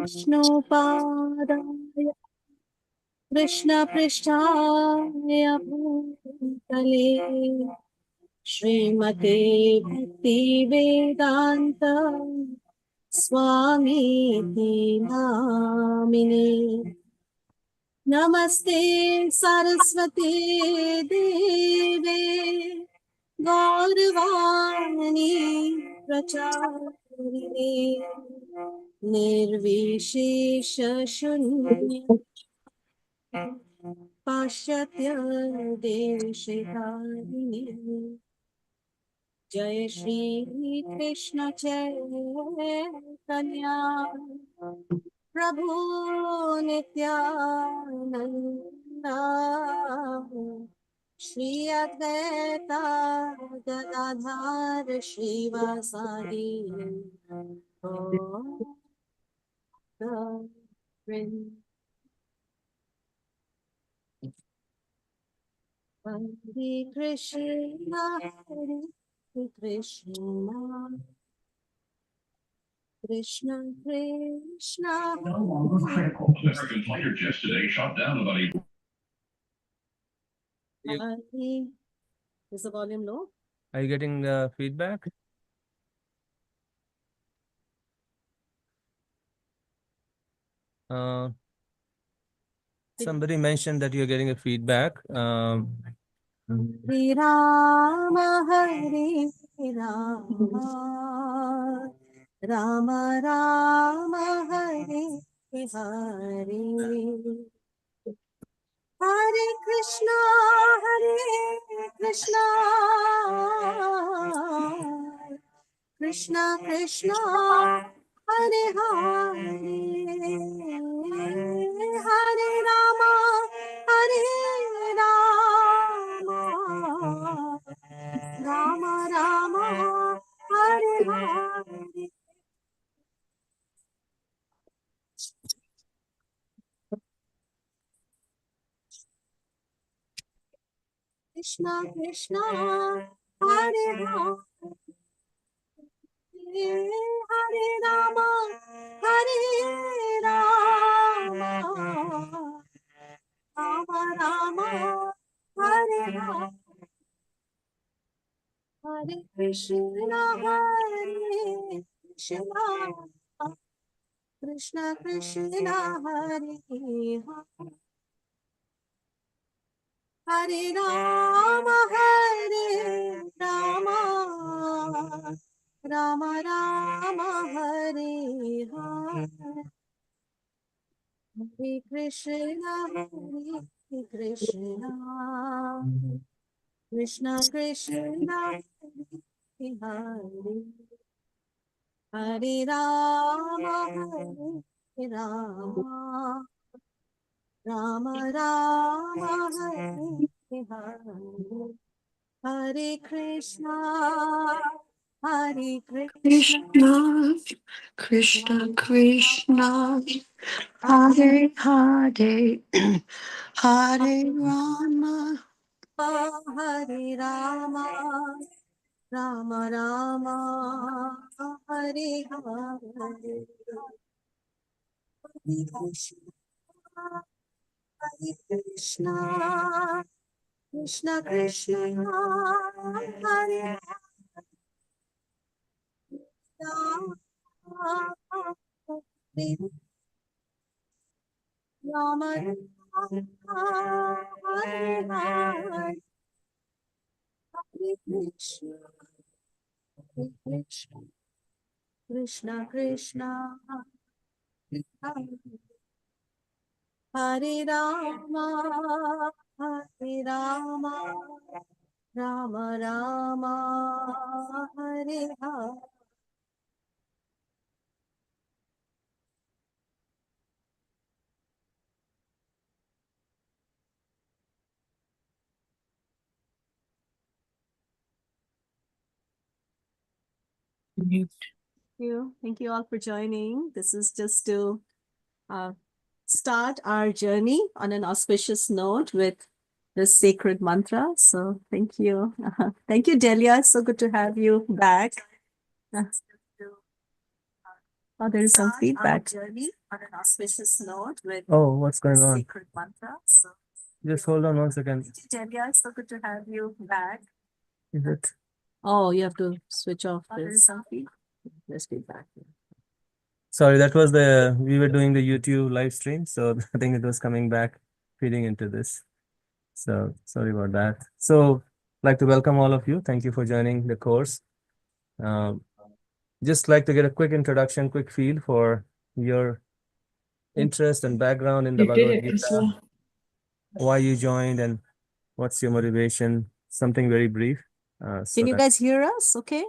विष्णुपादाय कृष्णपृष्ठाय भूतले श्रीमते भक्तिवेदान्त स्वामीति नामिने नमस्ते सरस्वती देवे गौरवाणी प्रचारिणे निर्विशेष शून्य पाश्चात्य देशधारिणे जय श्री कृष्ण चैतन्य प्रभु नित्यानंद श्री अद्वैता गदाधर श्रीवासादि हरे Krishna Krishna Krishna No longer critical. American fighter jets today shot down about Is the volume low? Are you getting feedback? Somebody mentioned that you're getting a feedback. Hare Rama, Hare Rama, Rama Rama, Hare Hare. Hare Krishna, Krishna Krishna, Hare Hare, Hare Rama, Hare Rama, Rama Rama, Hare Hare. Krishna Krishna, Hare Hare, Hare Rama, Hare Rama, Rama Rama, Hare Hare. Hare Krishna, Krishna Krishna, Hare Hare. Hare Rama, Hare Rama, Rama Rama, Hare Hare. Hare Krishna, Krishna Krishna Krishna, Hare Hare. Hare Rama, Hare Rama, Rama Rama, Hare Hare. Hare Krishna, Hare Krishna, Krishna Krishna, Hare Hare, Hare Rama, Hare Rama, Rama Rama, Hare Hare. Hare Krishna, Hare Krishna, Krishna Krishna, Hare Rama, Rama Hare Hare. Hare Krishna, Hare Krishna, Krishna Krishna, Hare Rama, Hare Rama, Rama Rama, Hare Hare. Thank you all for joining. This is just to start our journey on an auspicious note with this sacred mantra. So thank you. Thank you, Delia. So good to have you back. Oh, there is some feedback. on an auspicious note with Oh, what's the going on? sacred mantra. So, Just hold on 1 second. Delia, it's so good to have you back. Is it? Oh, you have to switch off this. Let's be back. Sorry, we were doing the YouTube live stream, so I think it was coming back, feeding into this. So sorry about that. So, like to welcome all of you. Thank you for joining the course. Just like to get a quick introduction, quick feel for your interest and background in the Bhagavad Gita, why you joined, and what's your motivation. Something very brief. Can you guys hear us? Okay.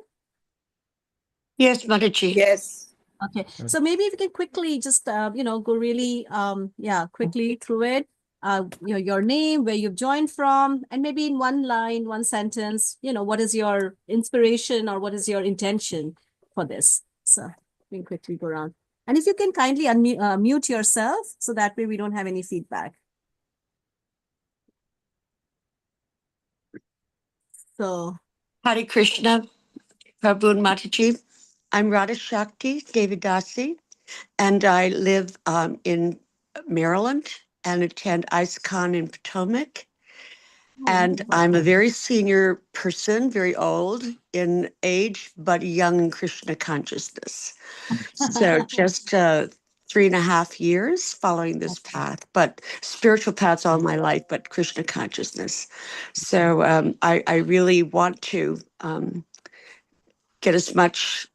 Yes, Mataji. Yes. Okay. So maybe if you can quickly just, go really, quickly through it. Your name, where you've joined from, and maybe in one line, one sentence, what is your inspiration or what is your intention for this? So we can quickly go around. And if you can kindly mute yourself, so that way we don't have any feedback. So, Hare Krishna, Prabhu and Mataji. I'm Radha Shakti Devidasi, and I live in Maryland and attend ISKCON in Potomac. And I'm a very senior person, very old in age, but young in Krishna consciousness. So just 3.5 years following this path, but spiritual paths all my life, but Krishna consciousness. So I really want to get as much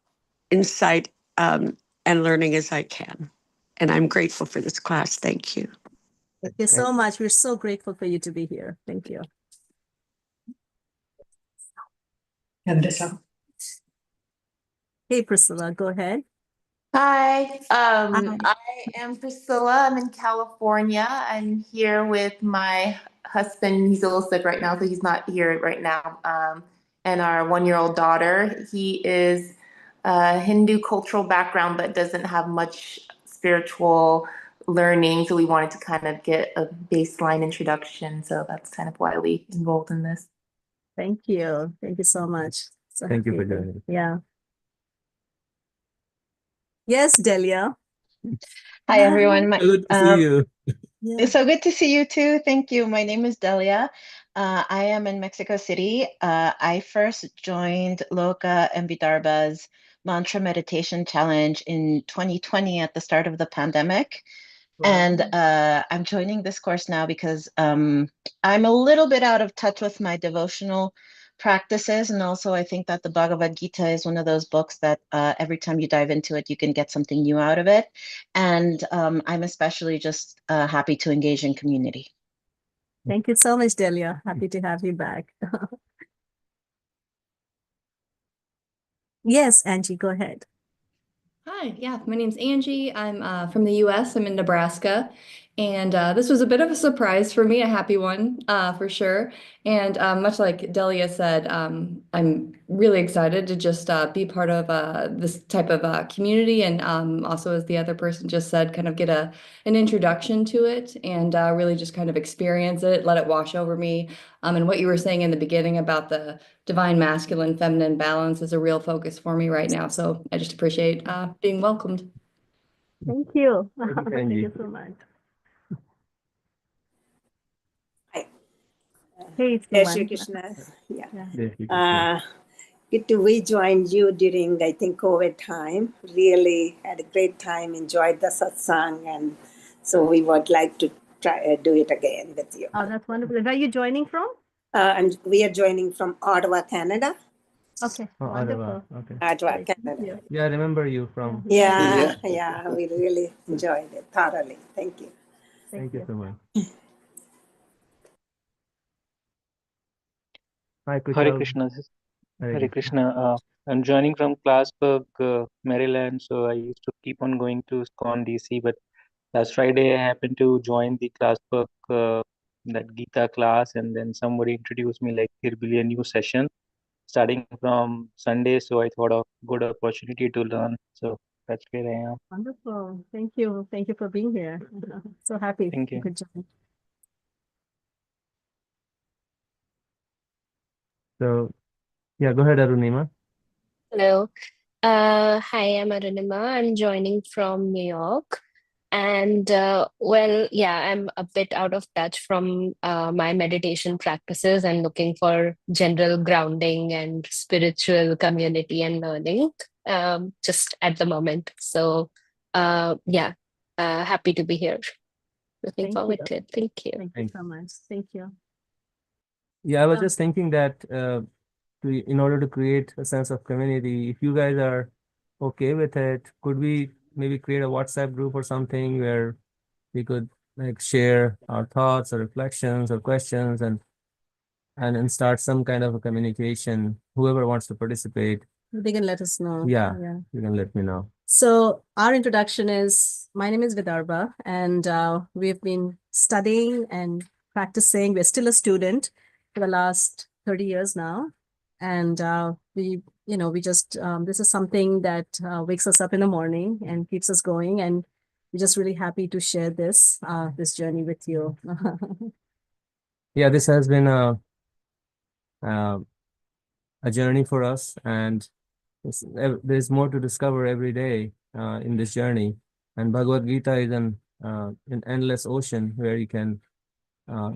insight and learning as I can. And I'm grateful for this class. Thank you. thank you so much. We're so grateful for you to be here. Thank you. Hey, Priscilla, go ahead. Hi, Hi. I am Priscilla. I'm in California. I'm here with my husband. He's a little sick right now, so he's not here right now. And our 1-year-old daughter. He is a Hindu cultural background, but doesn't have much spiritual learning. So we wanted to kind of get a baseline introduction. So that's kind of why we enrolled in this. Thank you. Thank you so much. So Thank you for happy. joining. Yeah. Yes, Delia. Hi, everyone. Good to see you. Yeah. It's so good to see you too. Thank you. My name is Delia. I am in Mexico City. I first joined Loka and Vidarbha's Mantra Meditation Challenge in 2020 at the start of the pandemic. And I'm joining this course now because I'm a little bit out of touch with my devotional practices. And also, I think that the Bhagavad Gita is one of those books that every time you dive into it, you can get something new out of it. And I'm especially just happy to engage in community. Thank you so much, Delia. Happy to have you back. Yes, Angie, go ahead. Hi, yeah, my name's Angie. I'm from the US. I'm in Nebraska. And this was a bit of a surprise for me, a happy one for sure. And much like Delia said, I'm really excited to just be part of this type of community. And also, as the other person just said, kind of get an introduction to it and really just kind of experience it, let it wash over me. And what you were saying in the beginning about the divine masculine feminine balance is a real focus for me right now. So I just appreciate being welcomed. Thank you. Thank you, Thank Angie. you so much. Hi. Hey, Jai Shri Suman. Krishna. Yeah. Yes, you can Good to rejoin you during, I think, COVID time. Really had a great time, enjoyed the satsang, and so we would like to try do it again with you. Oh, that's wonderful. Where are you joining from? And we are joining from Ottawa, Canada. Okay, Oh, wonderful. okay. Ottawa, Great. Thank Canada. you. Yeah, I remember you from. Yeah, we really enjoyed it thoroughly. Thank you. Thank you so much. Hi, Hare Kushal. Krishna. Hare Hare Krishna. Krishna. I'm joining from Clarksburg, Maryland. So I used to keep on going to SCON DC, but last Friday I happened to join the Clarksburg that Gita class, and then somebody introduced me like there will be a new session starting from Sunday. So I thought of good opportunity to learn. So that's where I am. Wonderful. Thank you. Thank you for being here. So happy. Thank you. Good job. So, yeah, go ahead, Arunima. Hello. Hi, I'm Arunima. I'm joining from New York. And well, yeah, I'm a bit out of touch from my meditation practices and looking for general grounding and spiritual community and learning just at the moment. So, yeah, happy to be here. Looking Thank you. forward to it. Thank you. Thank you so much. Thank you. Yeah, I was Um, just thinking that in order to create a sense of community, if you guys are okay with it, could we maybe create a WhatsApp group or something where we could like share our thoughts or reflections or questions and start some kind of a communication. Whoever wants to participate, They can let us know. yeah, Yeah. you can let me know. So our introduction is, my name is Vidarbha, and we've been studying and practicing. We're still a student for the last 30 years now. And we just, this is something that wakes us up in the morning and keeps us going. And we're just really happy to share this journey with you. Yeah, this has been uh, a journey for us, and there's more to discover every day in this journey. And Bhagavad Gita is an endless ocean where you can uh,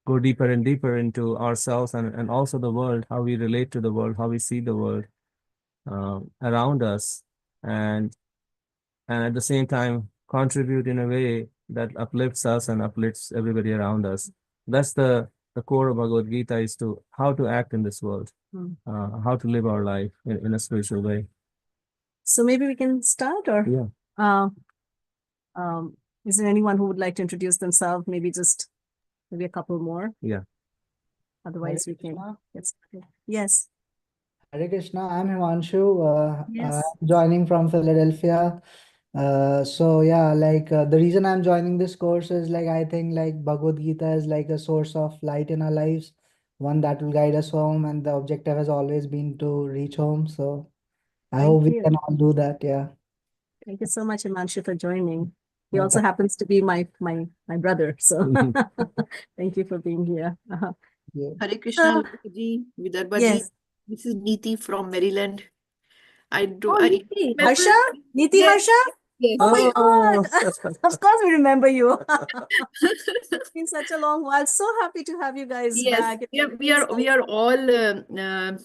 go deeper and deeper into ourselves and also the world, how we relate to the world, how we see the world around us, and at the same time contribute in a way that uplifts us and uplifts everybody around us. That's the core of Bhagavad Gita, is to how to act in this world, Hmm. how to live our life in a spiritual way. So maybe we can start, or Yeah. uh, is there anyone who would like to introduce themselves? Maybe a couple more. Yeah. Otherwise, we can get started. Yes. Hare Krishna, I'm Himanshu. Yes. I'm joining from Philadelphia. So yeah, the reason I'm joining this course is like I think like Bhagavad Gita is like a source of light in our lives, one that will guide us home, and the objective has always been to reach home. So I Thank hope we you. can all do that. Yeah. Thank you so much, Himanshu, for joining. He Yeah, also happens to be my brother. So thank you for being here. you. Hare Krishna, So, Lokha ji, Vidarbha ji. yes. This is Neeti from Maryland. Oh, I Niti. remember. Harsha? Niti Yes, Harsha? yes. Oh my Oh, God. Of course we remember you. It's been such a long while. So happy to have you guys Yes, back. It's we are all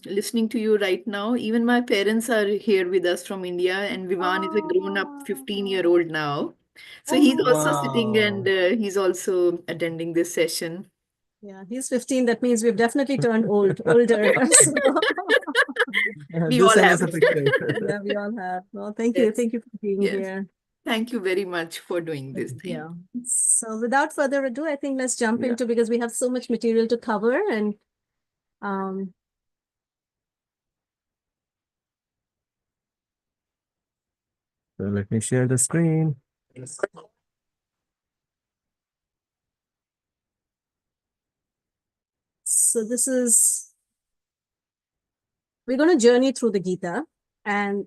listening to you right now. Even my parents are here with us from India, and Vivan is a grown-up Oh, 15-year-old now. So oh he's my also God. sitting and wow. he's also attending this session. Yeah, he's 15. That means we've definitely turned older. So, We Do all send us have. a picture. yeah, we all have. Well, thank you. Yes, Thank you for being yes. here. Thank you very much for doing this. Thank Yeah. So without further ado, I think let's jump Yeah. into, because we have so much material to cover, and um So let me share the screen. so we're going to journey through the Gita, and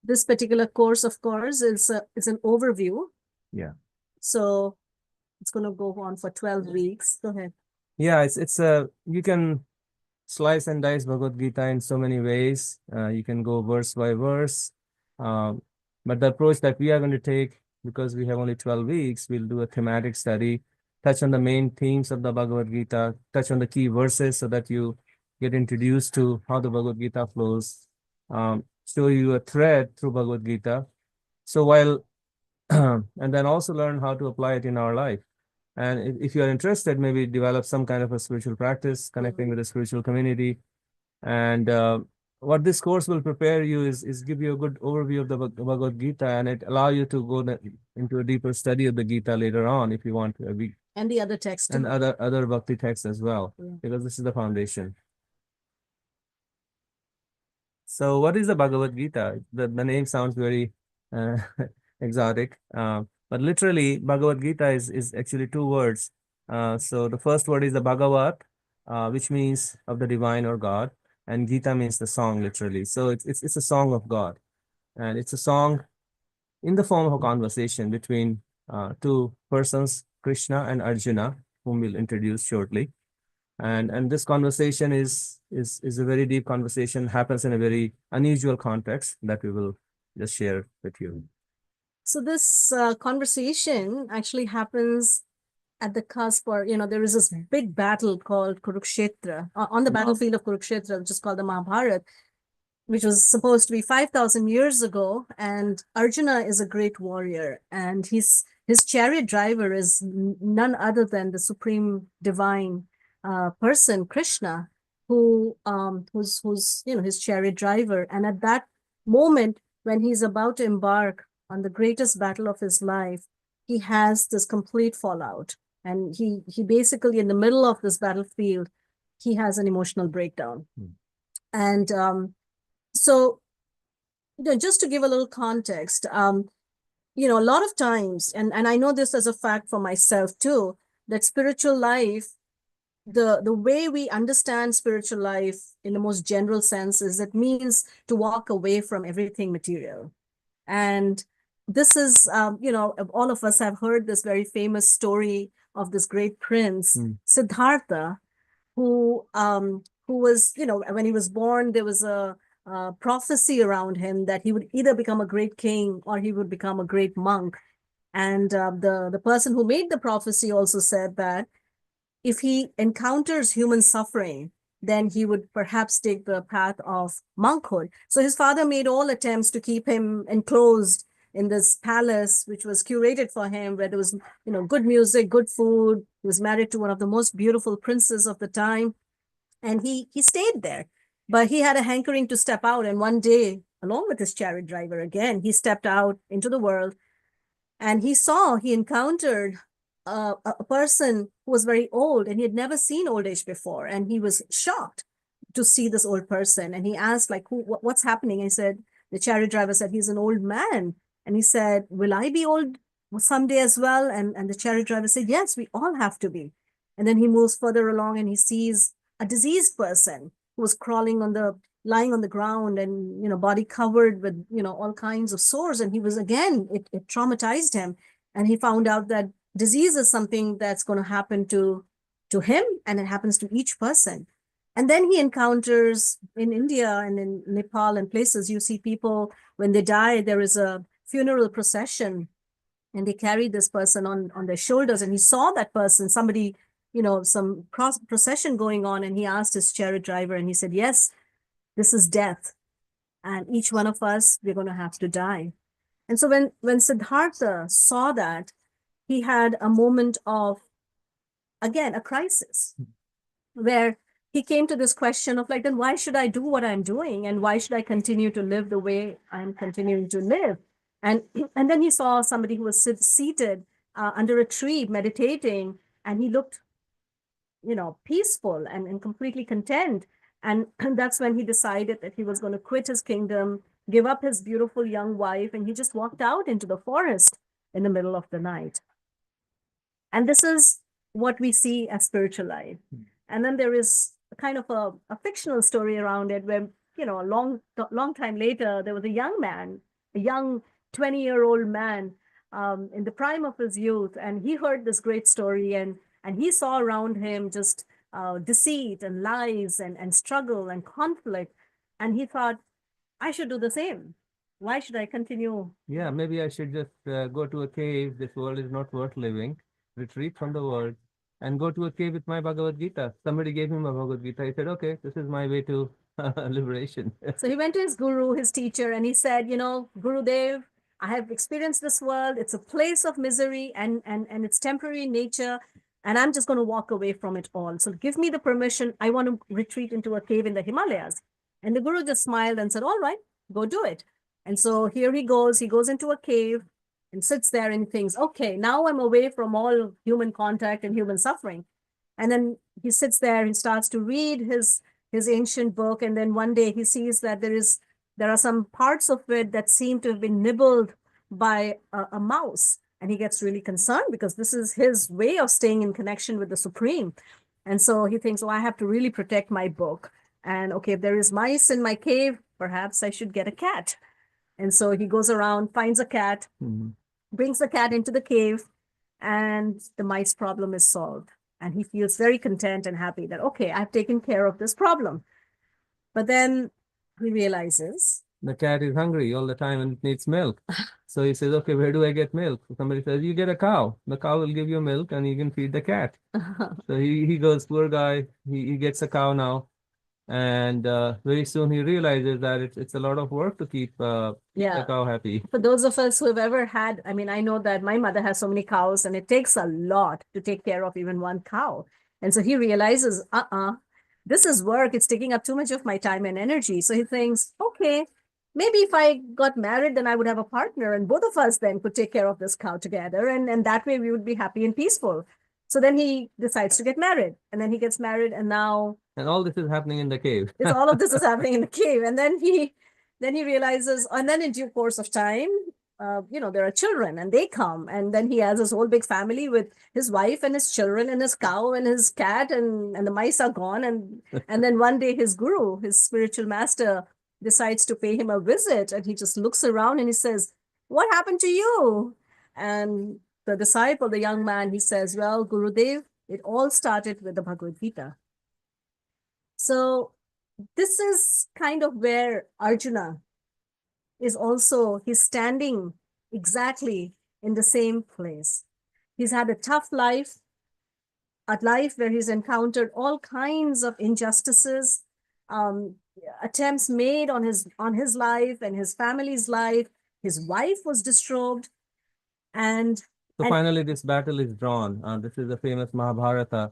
this particular course, of course, is an overview. Yeah. So it's going to go on for 12 weeks. Go ahead. Yeah, it's you can slice and dice Bhagavad Gita in so many ways. You can go verse by verse. Um, but the approach that we are going to take, because we have only 12 weeks, we'll do a thematic study, touch on the main themes of the Bhagavad Gita, touch on the key verses so that you get introduced to how the Bhagavad Gita flows, show you a thread through Bhagavad Gita. So while, and then also learn how to apply it in our life. And if you are interested, maybe develop some kind of a spiritual practice, connecting with a spiritual community. And what this course will prepare you is give you a good overview of the Bhagavad Gita, and it allow you to go into a deeper study of the Gita later on if you want to, And the other text and too. other bhakti texts as well, Yeah. because this is the foundation. So what is the Bhagavad Gita? The name sounds very uh, exotic, but literally Bhagavad Gita is actually two words. So the first word is the Bhagavat, which means of the divine or God, and Gita means the song, literally. So it's a song of God, and it's a song in the form of a conversation between two persons, Krishna and Arjuna, whom we'll introduce shortly. And this conversation is a very deep conversation, happens in a very unusual context that we will just share with you. So this conversation actually happens at the cusp, or there is this big battle called Kurukshetra on the battlefield of Kurukshetra, which is called the Mahabharata, which was supposed to be 5,000 years ago. And Arjuna is a great warrior, and his chariot driver is none other than the supreme divine person, Krishna, who's his chariot driver. And at that moment, when he's about to embark on the greatest battle of his life, he has this complete fallout, and he basically, in the middle of this battlefield, he has an emotional breakdown. And so, just to give a little context, a lot of times, and I know this as a fact for myself too, that spiritual life, the way we understand spiritual life in the most general sense is it means to walk away from everything material. And this is, all of us have heard this very famous story of this great prince, Siddhartha, who was, when he was born, there was a prophecy around him that he would either become a great king or he would become a great monk. And the person who made the prophecy also said that if he encounters human suffering, then he would perhaps take the path of monkhood. So his father made all attempts to keep him enclosed in this palace, which was curated for him, where there was, good music, good food. He was married to one of the most beautiful princes of the time, and he stayed there. But he had a hankering to step out, and one day, along with his chariot driver again, he stepped out into the world, and he encountered a person who was very old, and he had never seen old age before, and he was shocked to see this old person. And he asked, like, what's happening? And he said, the chariot driver said, he's an old man. And he said, will I be old someday as well? And the chariot driver said, yes, we all have to be. And then he moves further along, and he sees a diseased person who was lying on the ground, and body covered with all kinds of sores. And he was, again, it traumatized him, and he found out that disease is something that's going to happen to him, and it happens to each person. And then he encounters, in India and in Nepal and places, you see people, when they die, there is a funeral procession, and they carry this person on their shoulders. And he saw that person, somebody, some procession going on, and he asked his chariot driver, and he said, yes, this is death. And each one of us, we're going to have to die. And so when Siddhartha saw that, he had a moment of, again, a crisis, where he came to this question of, like, then why should I do what I'm doing? And why should I continue to live the way I'm continuing to live? And then he saw somebody who was seated under a tree meditating, and he looked, peaceful and completely content. And that's when he decided that he was going to quit his kingdom, give up his beautiful young wife, and he just walked out into the forest in the middle of the night. And this is what we see as spiritual life. And then there is a kind of a fictional story around it, where, a long time later, there was a young man, a young 20-year-old man, in the prime of his youth, and he heard this great story, and he saw around him just deceit and lies and struggle and conflict. And he thought, I should do the same. Why should I continue? Yeah, maybe I should just go to a cave. This world is not worth living. Retreat from the world and go to a cave with my Bhagavad Gita. Somebody gave him a Bhagavad Gita. He said, okay, this is my way to liberation. So he went to his guru, his teacher, and he said, Gurudev, I have experienced this world. It's a place of misery, and it's temporary in nature, and I'm just going to walk away from it all. So give me the permission. I want to retreat into a cave in the Himalayas. And the guru just smiled and said, all right, go do it. And so here he goes into a cave and sits there and thinks, okay, now I'm away from all human contact and human suffering. And then he sits there and starts to read his ancient book. And then one day he sees that there are some parts of it that seem to have been nibbled by a mouse. And he gets really concerned, because this is his way of staying in connection with the Supreme. And so he thinks, oh, I have to really protect my book. And okay, if there is mice in my cave, perhaps I should get a cat. And so he goes around, finds a cat, brings the cat into the cave, and the mice problem is solved. And he feels very content and happy that, okay, I've taken care of this problem. But then he realizes the cat is hungry all the time and it needs milk. So he says, okay, where do I get milk? Somebody says, you get a cow. The cow will give you milk and you can feed the cat. So he goes, poor guy, he gets a cow now. And very soon he realizes that it's a lot of work to keep the Yeah. cow happy. For those of us who have ever had, I mean, I know that my mother has so many cows and it takes a lot to take care of even one cow. And so he realizes, this is work. It's taking up too much of my time and energy. So he thinks, okay, maybe if I got married, then I would have a partner and both of us then could take care of this cow together. And that way we would be happy and peaceful. So then he decides to get married and then he gets married and now And all this is happening in the cave. it's all of this is happening in the cave. And then he realizes, and then in due course of time, there are children and they come. And then he has his whole big family with his wife and his children and his cow and his cat and the mice are gone. And then one day his guru, his spiritual master, decides to pay him a visit. And he just looks around and he says, what happened to you? And the disciple, the young man, he says, well, Gurudev, it all started with the Bhagavad Gita. So this is kind of where Arjuna is also, he's standing exactly in the same place. He's had a tough life, a life where he's encountered all kinds of injustices, attempts made on his life and his family's life. His wife was disturbed. So finally, this battle is drawn. This is the famous Mahabharata.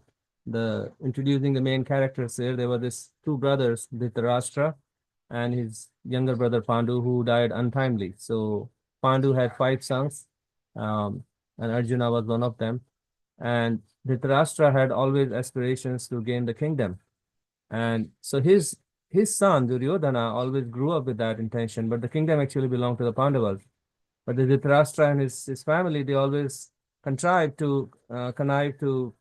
Introducing the main characters here, there were these two brothers, Dhritarashtra and his younger brother Pandu, who died untimely. So Pandu had 5 sons, and Arjuna was one of them. And Dhritarashtra had always aspirations to gain the kingdom. And so his son Duryodhana always grew up with that intention, but the kingdom actually belonged to the Pandavas. But the Dhritarashtra and his family, they always connive to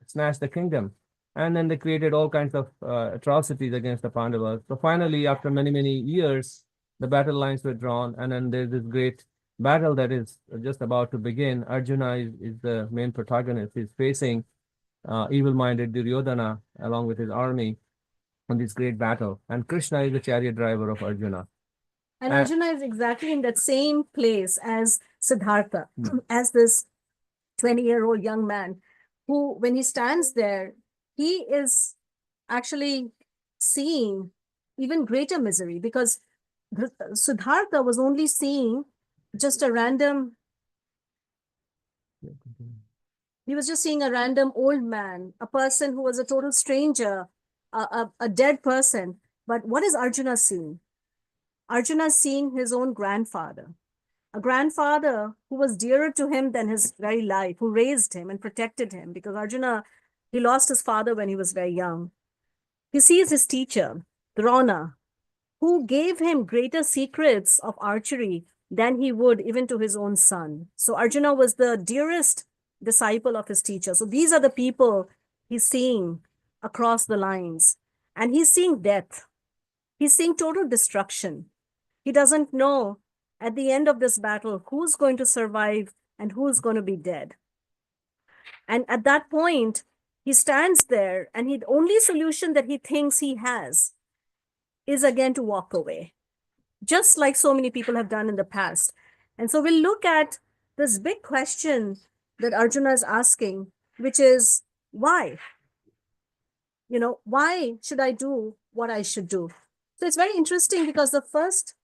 snatch the kingdom. And then they created all kinds of atrocities against the Pandavas. So finally, after many, many years, the battle lines were drawn. And then there's this great battle that is just about to begin. Arjuna is the main protagonist. He's facing evil-minded Duryodhana along with his army on this great battle. And Krishna is the chariot driver of Arjuna. And Arjuna is exactly in that same place as Siddhartha, as this 20-year-old young man who, when he stands there, he is actually seeing even greater misery because Siddhartha was only seeing just a random, he was just seeing a random old man, a person who was a total stranger, a dead person. But what is Arjuna seeing? Arjuna seeing his own grandfather, a grandfather who was dearer to him than his very life, who raised him and protected him because Arjuna, he lost his father when he was very young. He sees his teacher, Drona, who gave him greater secrets of archery than he would even to his own son. So Arjuna was the dearest disciple of his teacher. So these are the people he's seeing across the lines. And he's seeing death. He's seeing total destruction. He doesn't know at the end of this battle who's going to survive and who's going to be dead. And at that point, he stands there and the only solution that he thinks he has is again to walk away, just like so many people have done in the past. And so we'll look at this big question that Arjuna is asking, which is why? Why should I do what I should do? So it's very interesting because the first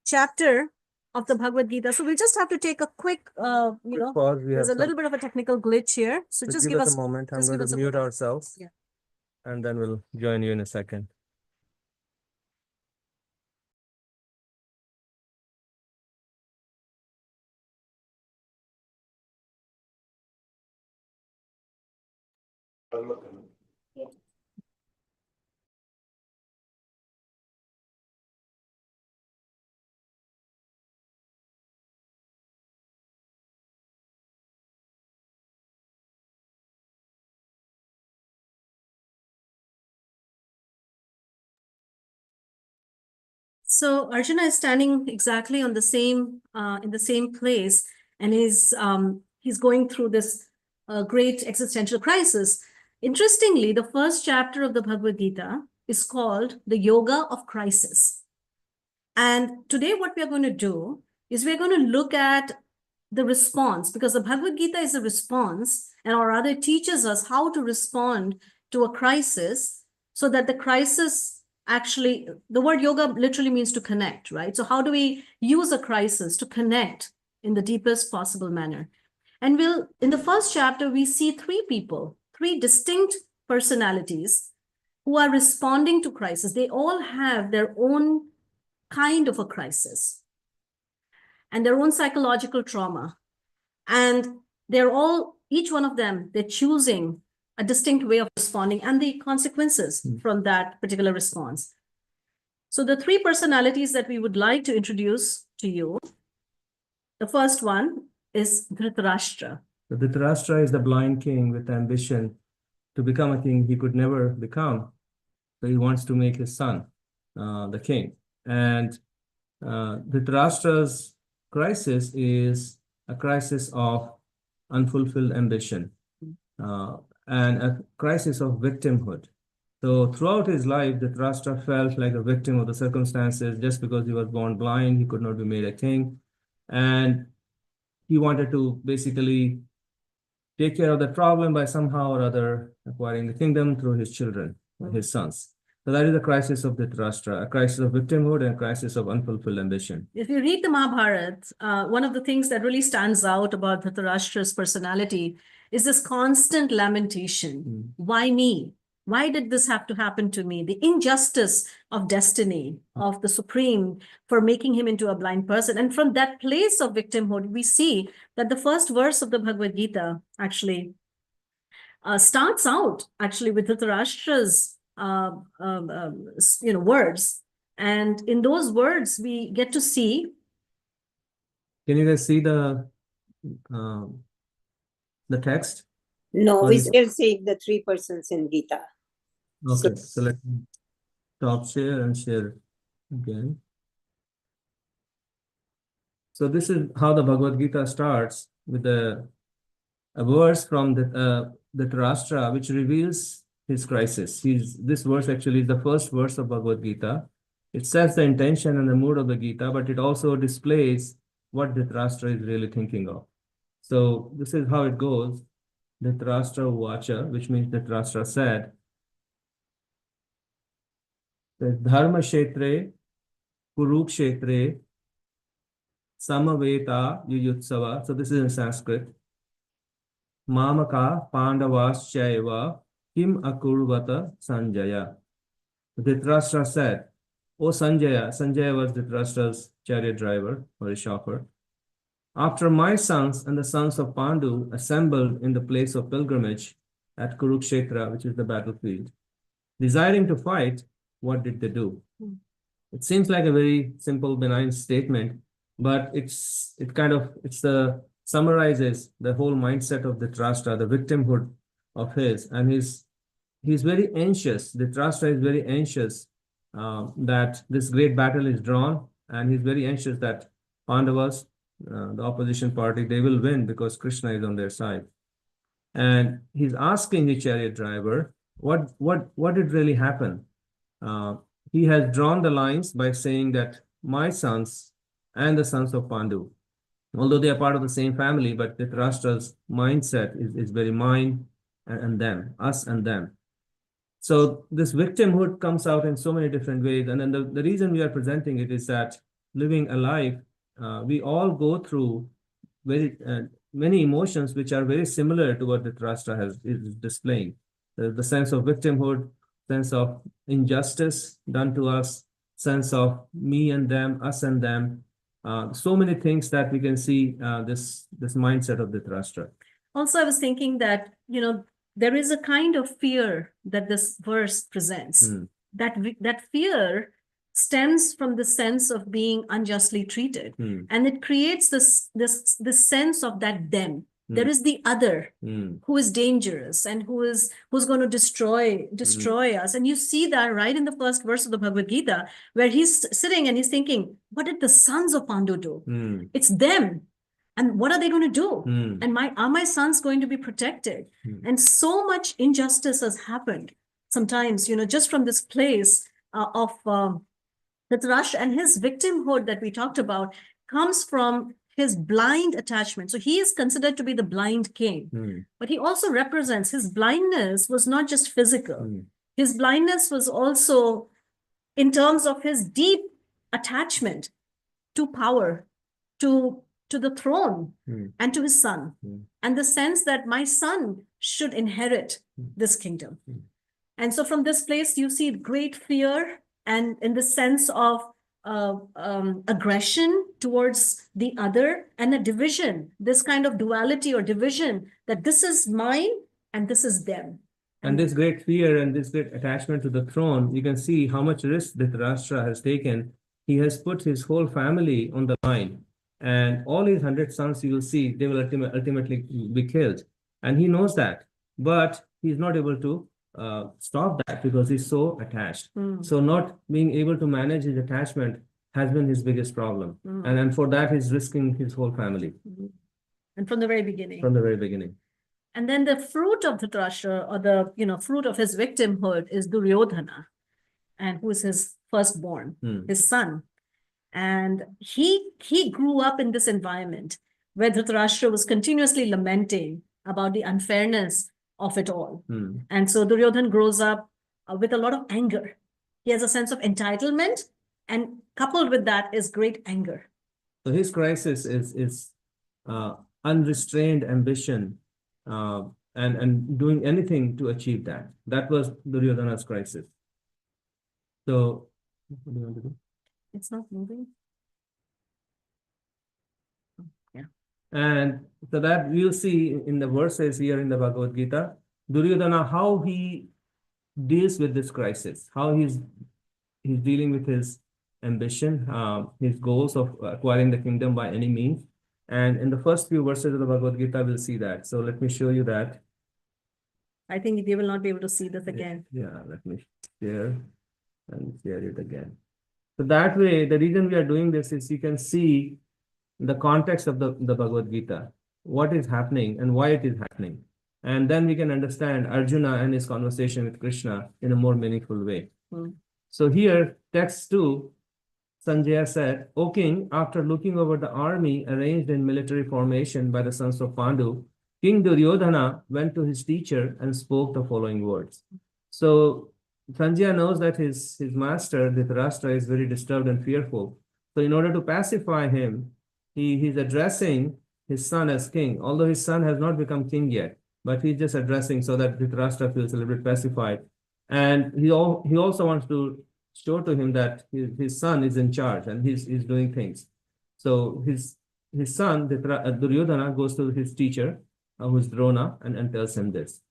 chapter of the Bhagavad Gita. So we'll just have to take a quick, pause. There's a little bit of a technical glitch here. So just give us a moment. I'm just going give us to a mute moment. ourselves. Yeah. And then we'll join you in a second. So Arjuna is standing exactly on the same in the same place, and he's going through this great existential crisis. Interestingly, the first chapter of the Bhagavad Gita is called the Yoga of Crisis. And today what we are going to do is we're going to look at the response, because the Bhagavad Gita is a response, and or rather teaches us how to respond to a crisis, so that the crisis actually, the word yoga literally means to connect, right? So how do we use a crisis to connect in the deepest possible manner? And in the first chapter, we see three people, three distinct personalities who are responding to crisis. They all have their own kind of a crisis and their own psychological trauma. And they're all, each one of them, they're choosing a distinct way of responding and the consequences from that particular response. So the three personalities that we would like to introduce to you, the first one is Dhritarashtra. So Dhritarashtra is the blind king with ambition to become a king he could never become. So he wants to make his son the king. And Dhritarashtra's crisis is a crisis of unfulfilled ambition and a crisis of victimhood. So throughout his life, Dhritarashtra felt like a victim of the circumstances. Just because he was born blind, he could not be made a king. And he wanted to basically take care of the problem by somehow or other acquiring the kingdom through his children, his sons. So that is the crisis of Dhritarashtra, a crisis of victimhood and a crisis of unfulfilled ambition. If you read the Mahabharata, one of the things that really stands out about Dhritarashtra's personality is this constant lamentation. Why me? Why did this have to happen to me? The injustice of destiny, of the supreme, for making him into a blind person. And from that place of victimhood, we see that the first verse of the Bhagavad Gita actually starts out actually with Dhritarashtra's words. And in those words, we get to see. Can you guys see the text? No, Or we is- still see the three persons in Gita. Okay, so let me stop share and share again. So this is how the Bhagavad Gita starts with a verse from the Dhritarashtra, which reveals his crisis. This verse actually is the first verse of Bhagavad Gita. It sets the intention and the mood of the Gita, but it also displays what Dhritarashtra is really thinking of. So this is how it goes. Dhritarashtra Uvacha, which means Dhritarashtra said, Dharma Kshetre, Kurukshetre, Samaveta Yuyutsava. So this is in Sanskrit. Mamaka Pandavaschaiva Kim Akurvata Sanjaya. Dhritarashtra said, O Sanjaya, Sanjaya was Dhritarashtra's chariot driver or a chauffeur. After my sons and the sons of Pandu assembled in the place of pilgrimage at Kurukshetra, which is the battlefield, desiring to fight, what did they do? It seems like a very simple, benign statement, but it summarizes the whole mindset of Dhritarashtra, the victimhood of his, and he's very anxious. Dhritarashtra is very anxious that this great battle is drawn, and he's very anxious that Pandavas, the opposition party, they will win because Krishna is on their side. And he's asking the chariot driver, what did really happen? He has drawn the lines by saying that my sons and the sons of Pandu, although they are part of the same family, but Dhritarashtra's mindset is very mine and them, us and them. So this victimhood comes out in so many different ways. And then the reason we are presenting it is that living a life, we all go through very many emotions which are very similar to what Dhritarashtra is displaying. The sense of victimhood, sense of injustice done to us, sense of me and them, us and them. So many things that we can see this mindset of Dhritarashtra. Also, I was thinking that, there is a kind of fear that this verse presents. That fear stems from the sense of being unjustly treated. And it creates this sense of that them. There is the other who is dangerous and who's going to destroy us. And you see that right in the first verse of the Bhagavad Gita, where he's sitting and he's thinking, what did the sons of Pandu do? It's them. And what are they going to do? And are my sons going to be protected? And so much injustice has happened sometimes, just from this place of Dhritarashtra and his victimhood that we talked about comes from his blind attachment. So he is considered to be the blind king, but he also represents his blindness was not just physical. His blindness was also in terms of his deep attachment to power, to the throne, and to his son, and the sense that my son should inherit this kingdom. And so from this place, you see great fear and in the sense of aggression towards the other and a division, this kind of duality or division that this is mine and this is them. And this great fear and this great attachment to the throne, you can see how much risk Dhritarashtra has taken. He has put his whole family on the line, and all his 100 sons, you will see, they will ultimately be killed. And he knows that, but he's not able to stop that because he's so attached. So not being able to manage his attachment has been his biggest problem. And for that, he's risking his whole family. And from the very beginning. From the very beginning. And then the fruit of Dhritarashtra, or the fruit of his victimhood, is Duryodhana, and who is his firstborn, his son. And he grew up in this environment where Dhritarashtra was continuously lamenting about the unfairness of it all. And so Duryodhana grows up with a lot of anger. He has a sense of entitlement, and coupled with that is great anger. So his crisis is unrestrained ambition, and doing anything to achieve that. That was Duryodhana's crisis. So, what do you want to do? It's not moving. Yeah. And so that we'll see in the verses here in the Bhagavad Gita, Duryodhana, how he deals with this crisis, how he's dealing with his ambition, his goals of acquiring the kingdom by any means. And in the first few verses of the Bhagavad Gita, we'll see that. So let me show you that. I think they will not be able to see this again. Yeah, let me share and share it again. So that way, the reason we are doing this is you can see the context of the Bhagavad Gita, what is happening and why it is happening. And then we can understand Arjuna and his conversation with Krishna in a more meaningful way. So here, text 2, Sanjaya said, O king, after looking over the army arranged in military formation by the sons of Pandu, King Duryodhana went to his teacher and spoke the following words. So Sanjaya knows that his master, Dhritarashtra, is very disturbed and fearful. So in order to pacify him, he's addressing his son as king, although his son has not become king yet, but he's just addressing so that Dhritarashtra feels a little bit pacified. And he also wants to show to him that his son is in charge and he's doing things. So his son, Duryodhana, goes to his teacher, who's Drona, and tells him this.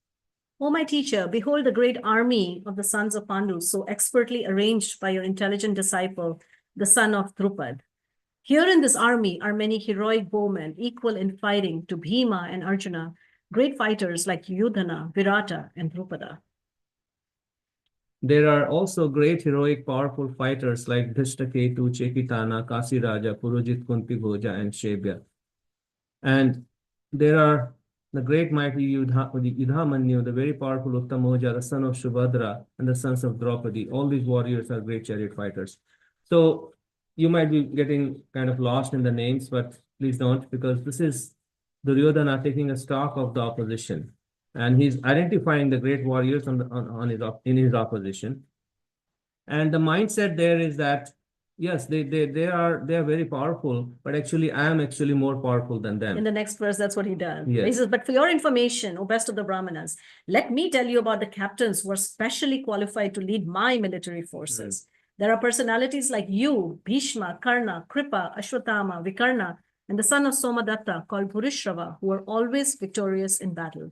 O my teacher, behold the great army of the sons of Pandu, so expertly arranged by your intelligent disciple, the son of Drupad. Here in this army are many heroic bowmen, equal in fighting to Bhima and Arjuna, great fighters like Yudhana, Virata, and Drupada. There are also great, heroic, powerful fighters like Dhrishtaketu, Chekitana, Kasiraja, Purujit, Kunti Bhoja, and Shebya. And there are the great mighty Yudhamanyu, the very powerful Uttamoja, the son of Shubhadra, and the sons of Draupadi. All these warriors are great chariot fighters. So you might be getting kind of lost in the names, but please don't, because this is Duryodhana taking a stock of the opposition. And he's identifying the great warriors in his opposition. And the mindset there is that, yes, they are very powerful, but actually I am actually more powerful than them. In the next verse, that's what he does. Yes. He says, but for your information, O best of the Brahmanas, let me tell you about the captains who are specially qualified to lead my military forces. There are personalities like you, Bhishma, Karna, Kripa, Ashwatthama, Vikarna, and the son of Somadatta called Bhurishrava, who are always victorious in battle.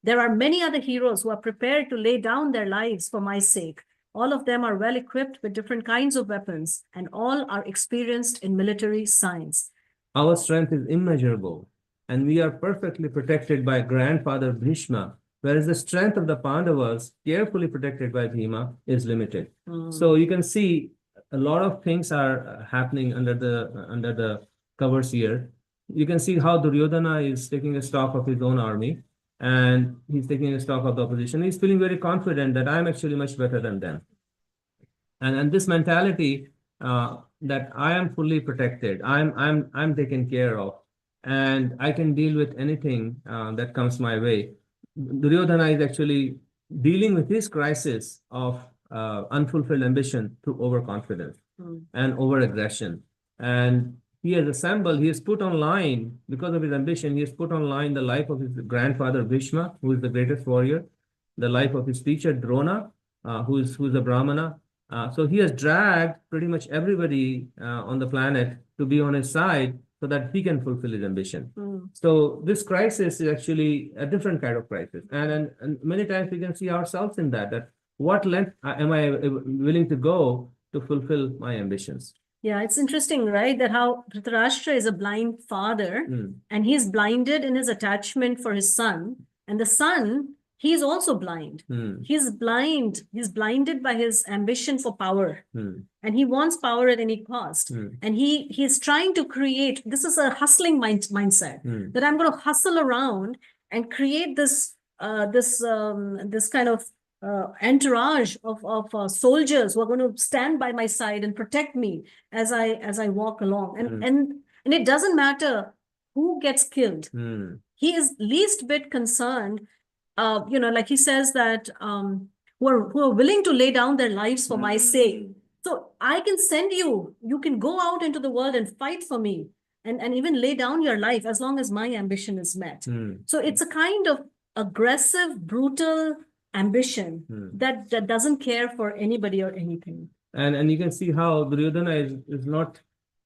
There are many other heroes who are prepared to lay down their lives for my sake. All of them are well equipped with different kinds of weapons, and all are experienced in military science. Our strength is immeasurable, and we are perfectly protected by grandfather Bhishma, whereas the strength of the Pandavas, carefully protected by Bhima, is limited. So you can see a lot of things are happening under the covers here. You can see how Duryodhana is taking a stock of his own army, and he's taking a stock of the opposition. He's feeling very confident that I'm actually much better than them. And this mentality that I am fully protected. I'm taken care of, and I can deal with anything that comes my way. Duryodhana is actually dealing with his crisis of unfulfilled ambition through overconfidence and overaggression. And he has assembled, he has put online, because of his ambition, he has put online the life of his grandfather Bhishma, who is the greatest warrior, the life of his teacher Drona, who's a Brahmana. So he has dragged pretty much everybody on the planet to be on his side so that he can fulfill his ambition. So this crisis is actually a different kind of crisis. And many times we can see ourselves in that what length am I willing to go to fulfill my ambitions? Yeah, it's interesting, right? That how Dhritarashtra is a blind father and he's blinded in his attachment for his son. And the son, he's also blind. He's blind. He's blinded by his ambition for power. And he wants power at any cost. And he's trying to create, this is a hustling mindset, that I'm going to hustle around and create this kind of entourage of soldiers who are going to stand by my side and protect me as I walk along. And it doesn't matter who gets killed. He is least bit concerned, like he says that who are willing to lay down their lives for my sake. So I can send you can go out into the world and fight for me and even lay down your life as long as my ambition is met. So it's a kind of aggressive, brutal ambition that doesn't care for anybody or anything. And you can see how Duryodhana is not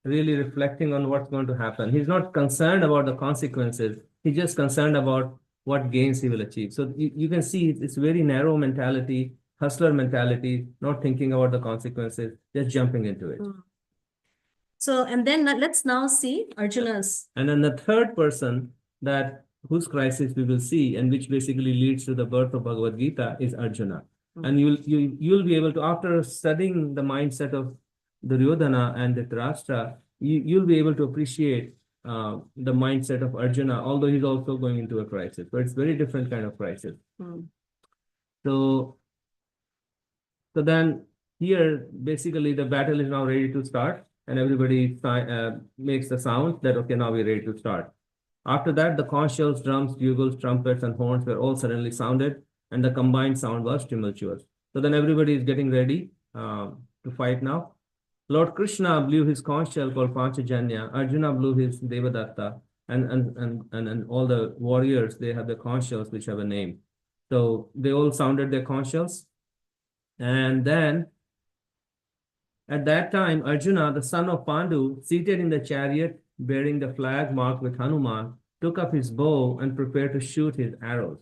really reflecting on what's going to happen. He's not concerned about the consequences. He's just concerned about what gains he will achieve. So you can see it's very narrow mentality, hustler mentality, not thinking about the consequences, just jumping into it. So, and then let's now see Arjuna's. And then the third person whose crisis we will see, and which basically leads to the birth of Bhagavad Gita, is Arjuna. And you'll be able to, after studying the mindset of Duryodhana and Dhritarashtra, you'll be able to appreciate the mindset of Arjuna, although he's also going into a crisis. But it's very different kind of crisis. So then here, basically the battle is now ready to start, and everybody makes the sound that, okay, now we're ready to start. After that, the conch shells, drums, bugles, trumpets, and horns were all suddenly sounded, and the combined sound was tumultuous. So then everybody is getting ready to fight now. Lord Krishna blew his conch shell called Panchajanya. Arjuna blew his Devadatta, and all the warriors, they have the conch shells which have a name. So they all sounded their conch shells. And then at that time, Arjuna, the son of Pandu, seated in the chariot, bearing the flag marked with Hanuman, took up his bow and prepared to shoot his arrows.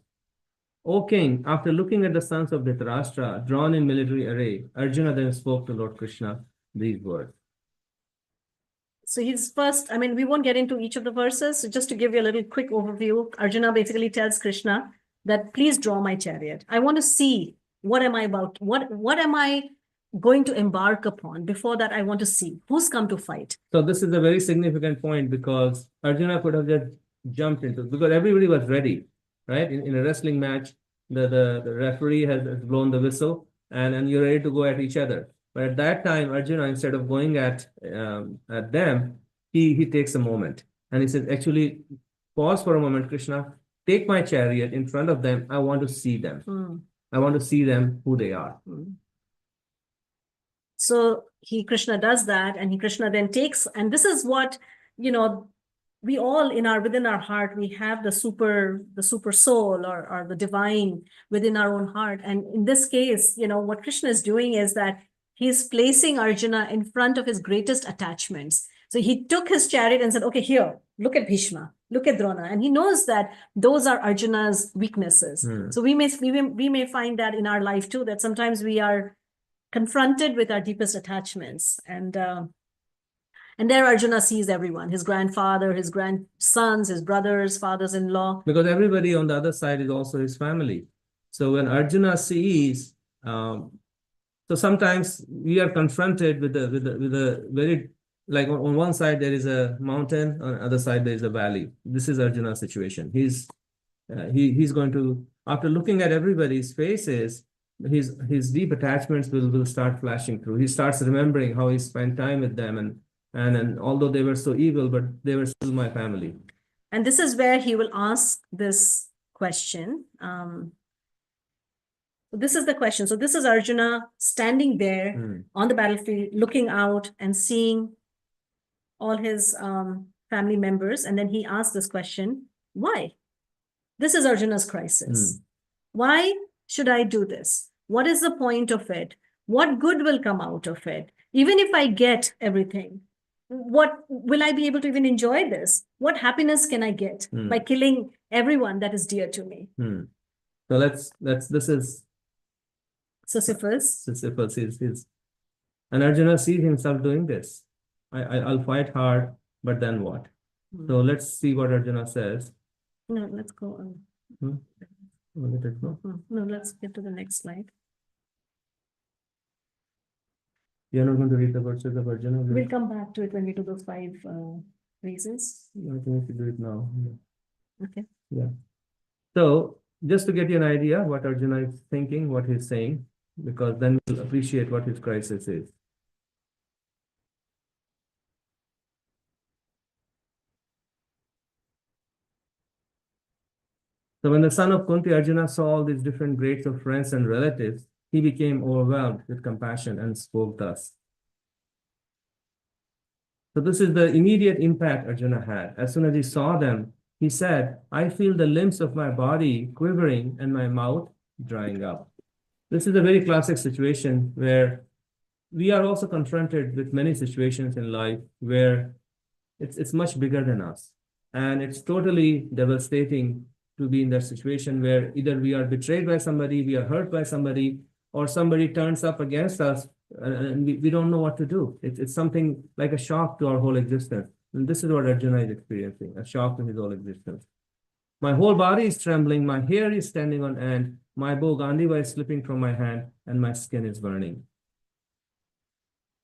O king, after looking at the sons of Dhritarashtra drawn in military array, Arjuna then spoke to Lord Krishna these words. So he's first, we won't get into each of the verses. So just to give you a little quick overview, Arjuna basically tells Krishna that please draw my chariot. I want to see what am I about, what am I going to embark upon. Before that, I want to see who's come to fight. So this is a very significant point, because Arjuna could have just jumped into, because everybody was ready, right? In a wrestling match, the referee has blown the whistle, and you're ready to go at each other. But at that time, Arjuna, instead of going at them, he takes a moment, and he says, actually, pause for a moment, Krishna, take my chariot in front of them. I want to see them. I want to see them who they are. So Krishna does that, and Krishna then takes, and this is what, we all within our heart, we have the super soul or the divine within our own heart. And in this case, what Krishna is doing is that he's placing Arjuna in front of his greatest attachments. So he took his chariot and said, okay, here, look at Bhishma, look at Drona. And he knows that those are Arjuna's weaknesses. So we may find that in our life too, that sometimes we are confronted with our deepest attachments. And there Arjuna sees everyone, his grandfather, his grandsons, his brothers, fathers-in-law. Because everybody on the other side is also his family. So when Arjuna sees, so sometimes we are confronted with a very, like on one side there is a mountain, on the other side there is a valley. This is Arjuna's situation. He's going to, after looking at everybody's faces, his deep attachments will start flashing through. He starts remembering how he spent time with them, and although they were so evil, but they were still my family. And this is where he will ask this question. This is the question. So this is Arjuna standing there on the battlefield, looking out and seeing all his family members. And then he asks this question, why? This is Arjuna's crisis. Why should I do this? What is the point of it? What good will come out of it? Even if I get everything, what will I be able to even enjoy this? What happiness can I get by killing everyone that is dear to me? So this is Sisyphus. Sisyphus is and Arjuna sees himself doing this. I'll fight hard, but then what? So let's see what Arjuna says. No, let's go on. Let it go. No, let's get to the next slide. You're not going to read the verses of Arjuna? We'll come back to it when we do those 5 reasons. I think we should do it now. Okay. Yeah. So just to get you an idea what Arjuna is thinking, what he's saying, because then we'll appreciate what his crisis is. So when the son of Kunti, Arjuna, saw all these different grades of friends and relatives, he became overwhelmed with compassion and spoke thus. So this is the immediate impact Arjuna had. As soon as he saw them, he said, I feel the limbs of my body quivering and my mouth drying up. This is a very classic situation where we are also confronted with many situations in life where it's much bigger than us. And it's totally devastating to be in that situation where either we are betrayed by somebody, we are hurt by somebody, or somebody turns up against us and we don't know what to do. It's something like a shock to our whole existence. And this is what Arjuna is experiencing, a shock to his whole existence. My whole body is trembling, my hair is standing on end, my bow Gandiva is slipping from my hand, and my skin is burning.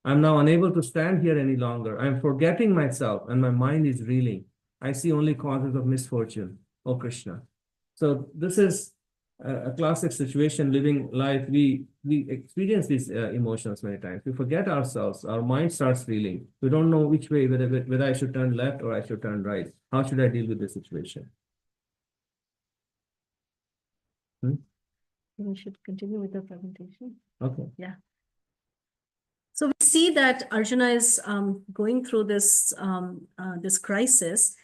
I'm now unable to stand here any longer. I'm forgetting myself, and my mind is reeling. I see only causes of misfortune, O Krishna. So this is a classic situation, living life. We experience these emotions many times. We forget ourselves. Our mind starts reeling. We don't know which way, whether I should turn left or I should turn right. How should I deal with this situation? We should continue with the presentation. Okay. Yeah. So we see that Arjuna is going through this this crisis,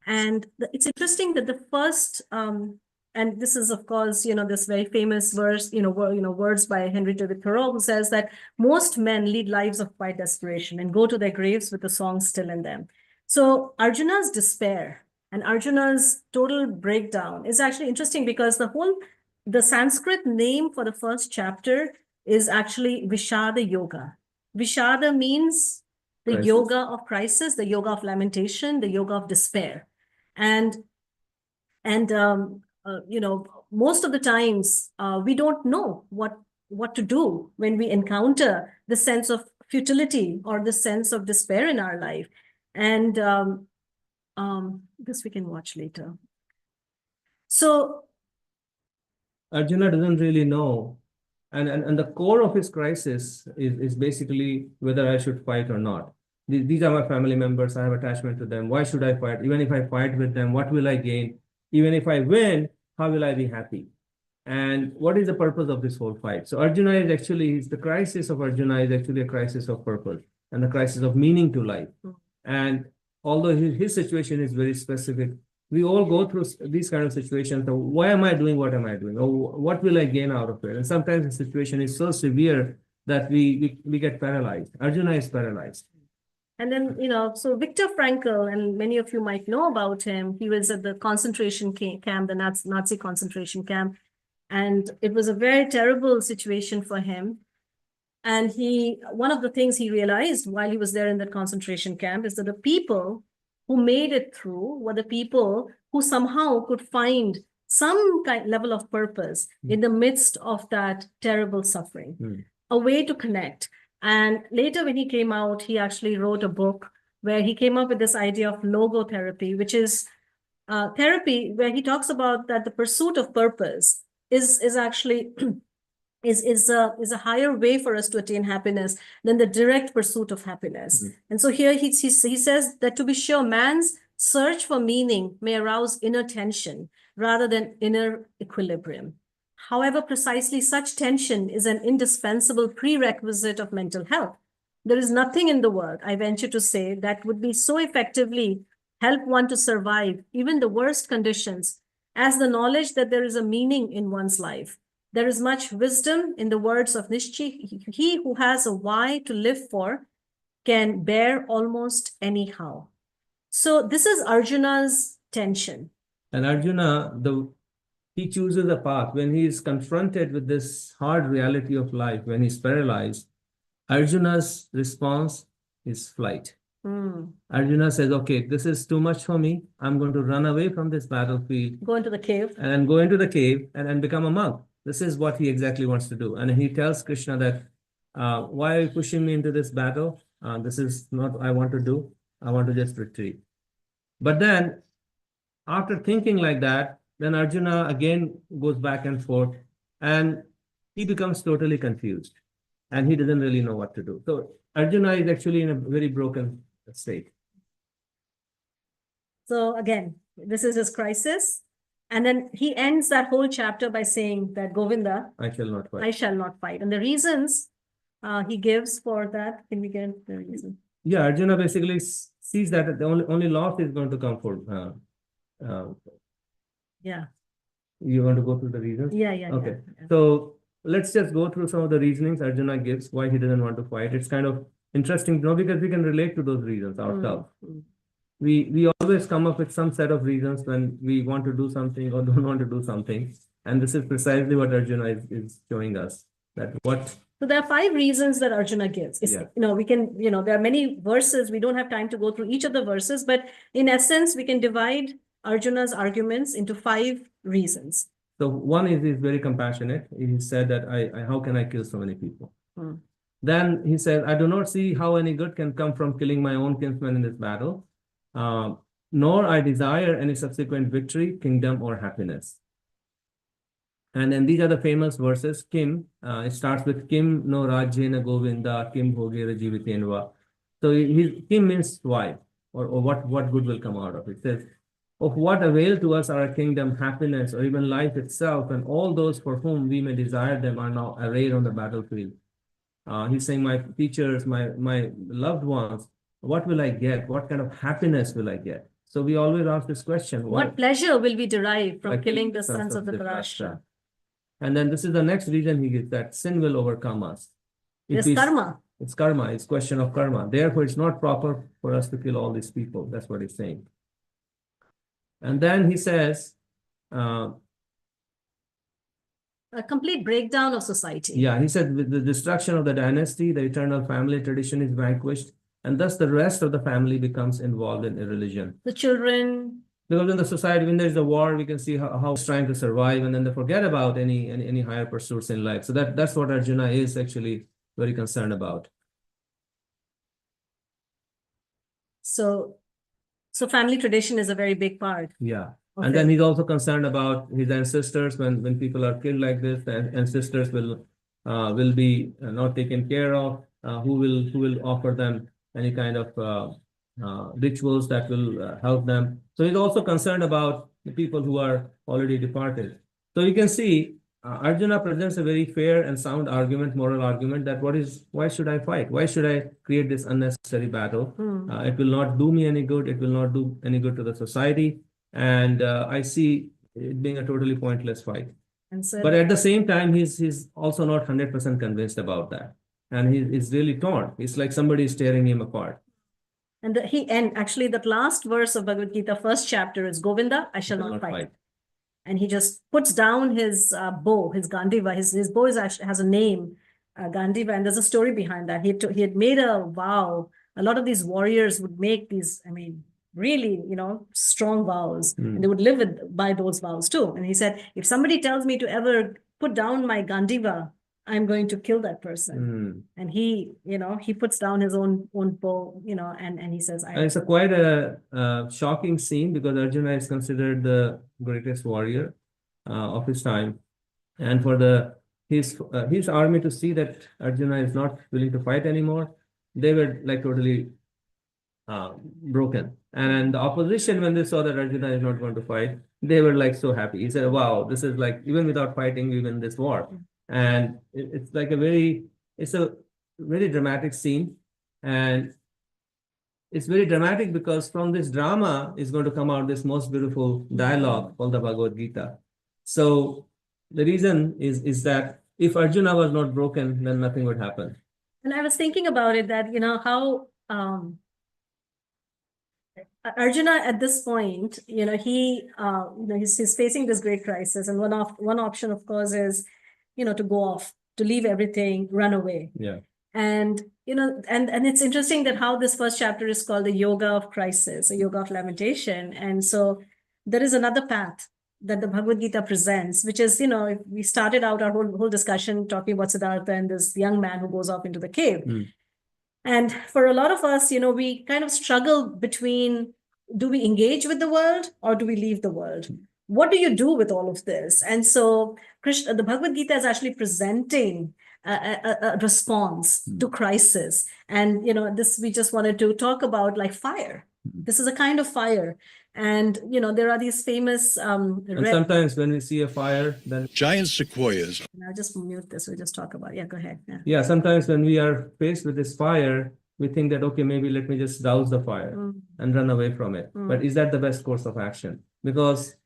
and it's interesting that the first and this is, of course, this very famous verse, words by Henry David Thoreau, who says that most men lead lives of quiet desperation and go to their graves with a song still in them. So Arjuna's despair and Arjuna's total breakdown is actually interesting because the Sanskrit name for the first chapter is actually Vishada Yoga. Vishada means the Crisis. yoga of crisis, the yoga of lamentation, the yoga of despair. And most of the times we don't know what to do when we encounter the sense of futility or the sense of despair in our life. And this we can watch later. So Arjuna doesn't really know. And the core of his crisis is basically whether I should fight or not. These are my family members. I have attachment to them. Why should I fight? Even if I fight with them, what will I gain? Even if I win, how will I be happy? And what is the purpose of this whole fight? So Arjuna is actually, the crisis of Arjuna is actually a crisis of purpose and the crisis of meaning to life. And although his situation is very specific, we all go through these kind of situations. So why am I doing what am I doing? Or what will I gain out of it? And sometimes the situation is so severe that we get paralyzed. Arjuna is paralyzed. And then, so Viktor Frankl, and many of you might know about him, he was at the concentration camp, the Nazi concentration camp. And it was a very terrible situation for him. And one of the things he realized while he was there in that concentration camp is that the people who made it through were the people who somehow could find some level of purpose in the midst of that terrible suffering, a way to connect. And later when he came out, he actually wrote a book where he came up with this idea of logotherapy, which is therapy where he talks about that the pursuit of purpose is actually is a higher way for us to attain happiness than the direct pursuit of happiness. And so here he says that to be sure, man's search for meaning may arouse inner tension rather than inner equilibrium. However, precisely such tension is an indispensable prerequisite of mental health. There is nothing in the world, I venture to say, that would be so effectively help one to survive even the worst conditions as the knowledge that there is a meaning in one's life. There is much wisdom in the words of Nishchi. He who has a why to live for can bear almost anyhow. So this is Arjuna's tension. And Arjuna, he chooses a path. When he is confronted with this hard reality of life, when he's paralyzed, Arjuna's response is flight. Arjuna says, okay, this is too much for me. I'm going to run away from this battlefield. Go into the cave. And go into the cave and become a monk. This is what he exactly wants to do. And he tells Krishna that, why are you pushing me into this battle? This is not what I want to do. I want to just retreat. But then, after thinking like that, then Arjuna again goes back and forth and he becomes totally confused and he doesn't really know what to do. So Arjuna is actually in a very broken state. So again, this is his crisis. And then he ends that whole chapter by saying that Govinda, I shall not fight. I shall not fight. And the reasons he gives for that, can we get the reason? Yeah, Arjuna basically sees that the only loss is going to come for. Yeah. You want to go through the reasons? Yeah. Okay. Yeah. So let's just go through some of the reasonings Arjuna gives why he doesn't want to fight. It's kind of interesting, because we can relate to those reasons ourselves. We always come up with some set of reasons when we want to do something or don't want to do something. And this is precisely what Arjuna is showing us. So there are 5 reasons that Arjuna gives. We can, there are many verses. We don't have time to go through each of the verses, but in essence, we can divide Arjuna's arguments into 5 reasons. So one is he's very compassionate. He said that how can I kill so many people? Then he said, I do not see how any good can come from killing my own kinsmen in this battle, nor I desire any subsequent victory, kingdom, or happiness. And then these are the famous verses. Kim, it starts with Kim no rajyena govinda, Kim bhogera jivitenva. So Kim means why, or what good will come out of it. It says, of what avail to us our kingdom, happiness, or even life itself, and all those for whom we may desire them are now arrayed on the battlefield. He's saying, my teachers, my loved ones, what will I get? What kind of happiness will I get? So we always ask this question. What pleasure will we derive from killing the sons of Dhritarashtra? And then this is the next reason he gives, that sin will overcome us. It's karma. It's karma. It's question of karma. Therefore, it's not proper for us to kill all these people. That's what he's saying. And then he says, a complete breakdown of society. Yeah, he said, with the destruction of the dynasty, the eternal family tradition is vanquished, and thus the rest of the family becomes involved in religion. The children. Because in the society, when there's a war, we can see how it's trying to survive, and then they forget about any higher pursuits in life. So that's what Arjuna is actually very concerned about. So family tradition is a very big part. Yeah. Okay. And then he's also concerned about his ancestors. When people are killed like this, the ancestors will be not taken care of. Who will offer them any kind of rituals that will help them. So he's also concerned about the people who are already departed. So you can see Arjuna presents a very fair and sound argument, moral argument, that why should I fight? Why should I create this unnecessary battle? It will not do me any good. It will not do any good to the society. And I see it being a totally pointless fight. But at the same time, he's also not 100% convinced about that. And he's really torn. It's like somebody is tearing him apart. And actually that last verse of Bhagavad Gita, first chapter, is Govinda, I shall not fight. And he just puts down his bow, his Gandiva. His bow has a name, Gandiva, and there's a story behind that. He had made a vow. A lot of these warriors would make these, really, strong vows, and they would live by those vows too. And he said, if somebody tells me to ever put down my Gandiva, I'm going to kill that person. And he puts down his own bow, and he says, and it's quite a shocking scene, because Arjuna is considered the greatest warrior of his time. And for the his army to see that Arjuna is not willing to fight anymore. They were like totally broken. And the opposition, when they saw that Arjuna is not going to fight, they were like so happy. He said, "Wow, this is like even without fighting, we win this war." And it's like it's a very dramatic scene, and it's very dramatic because from this drama is going to come out this most beautiful dialogue called the Bhagavad Gita. So the reason is that if Arjuna was not broken, then nothing would happen. And I was thinking about it that, how Arjuna at this point, he's facing this great crisis. And one option, of course, is, to go off, to leave everything, run away. Yeah. And, and it's interesting that how this first chapter is called the yoga of crisis, a yoga of lamentation. And so there is another path that the Bhagavad Gita presents, which is, we started out our whole discussion talking about Siddhartha and this young man who goes off into the cave. And for a lot of us, we kind of struggle between, do we engage with the world or do we leave the world? What do you do with all of this? And so the Bhagavad Gita is actually presenting a response to crisis. And, this we just wanted to talk about like fire. This is a kind of fire. And, there are these famous... and sometimes when we see a fire, then... Giant sequoias. I'll just mute this. We'll just talk about it. Yeah, go ahead. Yeah, sometimes when we are faced with this fire, we think that, okay, maybe let me just douse the fire and run away from it. But is that the best course of action? Because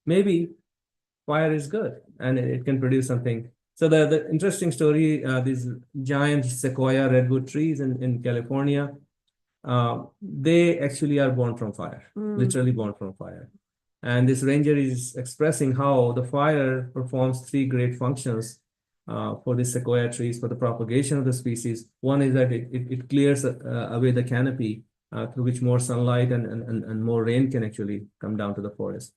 maybe fire is good and it can produce something. So the interesting story, these giant sequoia redwood trees in California, they actually are born from fire, literally born from fire. And this ranger is expressing how the fire performs three great functions for the sequoia trees for the propagation of the species. One is that it clears away the canopy through which more sunlight and more rain can actually come down to the forest.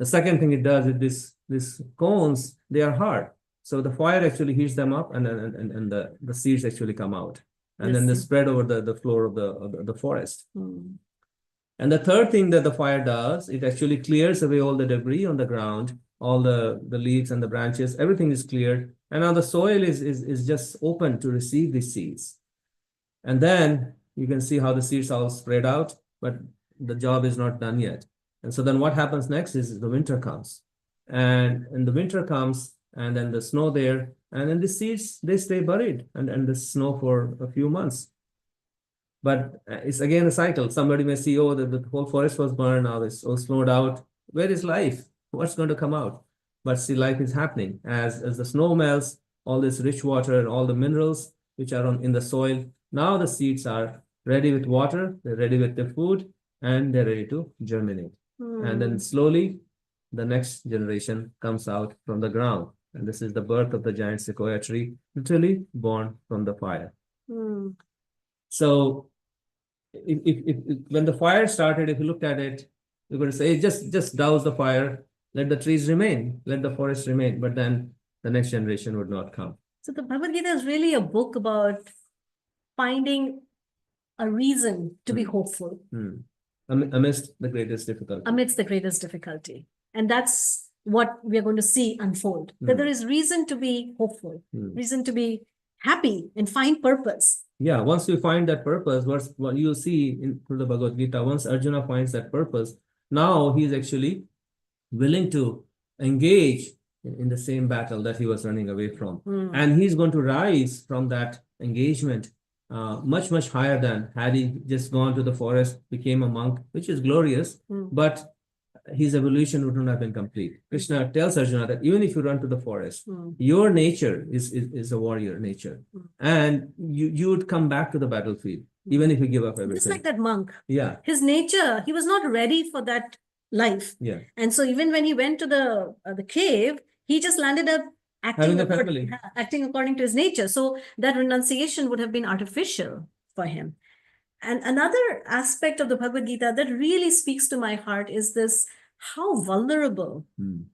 The second thing it does is these cones, they are hard. So the fire actually heats them up and the seeds actually come out. And then they spread over the floor of the forest. And the third thing that the fire does, it actually clears away all the debris on the ground, all the leaves and the branches, everything is cleared. And now the soil is just open to receive these seeds. And then you can see how the seeds all spread out, but the job is not done yet. And so then what happens next is the winter comes. And the winter comes and then the snow there, and then the seeds, they stay buried and the snow for a few months. But it's again a cycle. Somebody may see, oh, the whole forest was burned, now it's all snowed out. Where is life? What's going to come out? But see, life is happening. As the snow melts, all this rich water and all the minerals which are in the soil, now the seeds are ready with water, they're ready with the food, and they're ready to germinate. And then slowly, the next generation comes out from the ground. And this is the birth of the giant sequoia tree, literally born from the fire. So if when the fire started, if you looked at it, you're going to say, just douse the fire, let the trees remain, let the forest remain, but then the next generation would not come. So the Bhagavad Gita is really a book about finding a reason to be hopeful. Amidst the greatest difficulty. Amidst the greatest difficulty. And that's what we are going to see unfold. That there is reason to be hopeful, reason to be happy and find purpose. Yeah, once you find that purpose, what you see through the Bhagavad Gita, once Arjuna finds that purpose, now he's actually willing to engage in the same battle that he was running away from. And he's going to rise from that engagement much, much higher than had he just gone to the forest, became a monk, which is glorious, but his evolution would not have been complete. Krishna tells Arjuna that even if you run to the forest, your nature is a warrior nature. And you would come back to the battlefield, even if you give up everything. Just like that monk. Yeah. His nature, he was not ready for that life. Yeah. And so even when he went to the cave, he just landed up acting according to his nature. So that renunciation would have been artificial for him. And another aspect of the Bhagavad Gita that really speaks to my heart is this, how vulnerable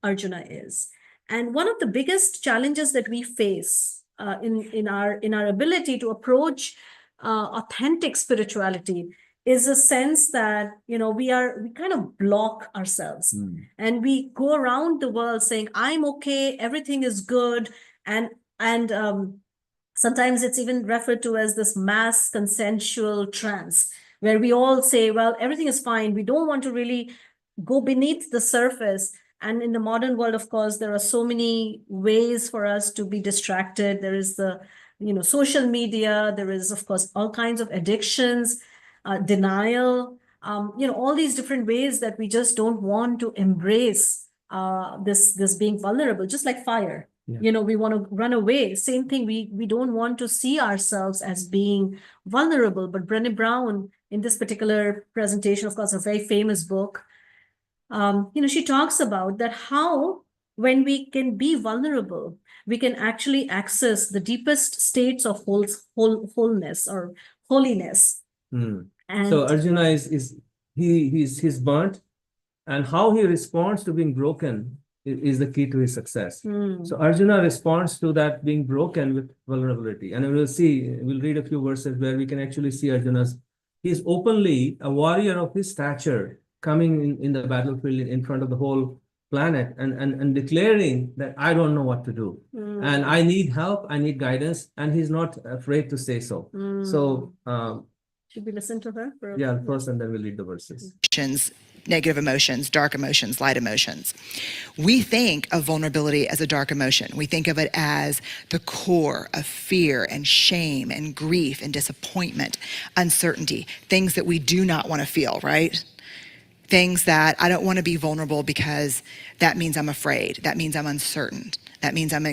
Arjuna is. And one of the biggest challenges that we face in our ability to approach authentic spirituality is a sense that, we kind of block ourselves and we go around the world saying, I'm okay, everything is good. And And sometimes it's even referred to as this mass consensual trance, where we all say, well, everything is fine. We don't want to really go beneath the surface. And in the modern world, of course, there are so many ways for us to be distracted. There is the, social media. There is, of course, all kinds of addictions, denial, all these different ways that we just don't want to embrace this being vulnerable, just like fire. Yeah. We want to run away. Same thing. We don't want to see ourselves as being vulnerable. But Brené Brown, in this particular presentation, of course, a very famous book, she talks about that how when we can be vulnerable, we can actually access the deepest states of wholeness or holiness. Hmm. And So Arjuna he's burnt, and how he responds to being broken is the key to his success. So Arjuna responds to that being broken with vulnerability. And we'll read a few verses where we can actually see he's openly a warrior of his stature coming in the battlefield in front of the whole planet and declaring that I don't know what to do. And I need help, I need guidance, and he's not afraid to say so. So should we listen to her? yeah, first, and then we'll read the verses. Negative emotions, dark emotions, light emotions. We think of vulnerability as a dark emotion. We think of it as the core of fear and shame and grief and disappointment, uncertainty, things that we do not want to feel, right? Things that I don't want to be vulnerable because that means I'm afraid. That means I'm uncertain. That means I'm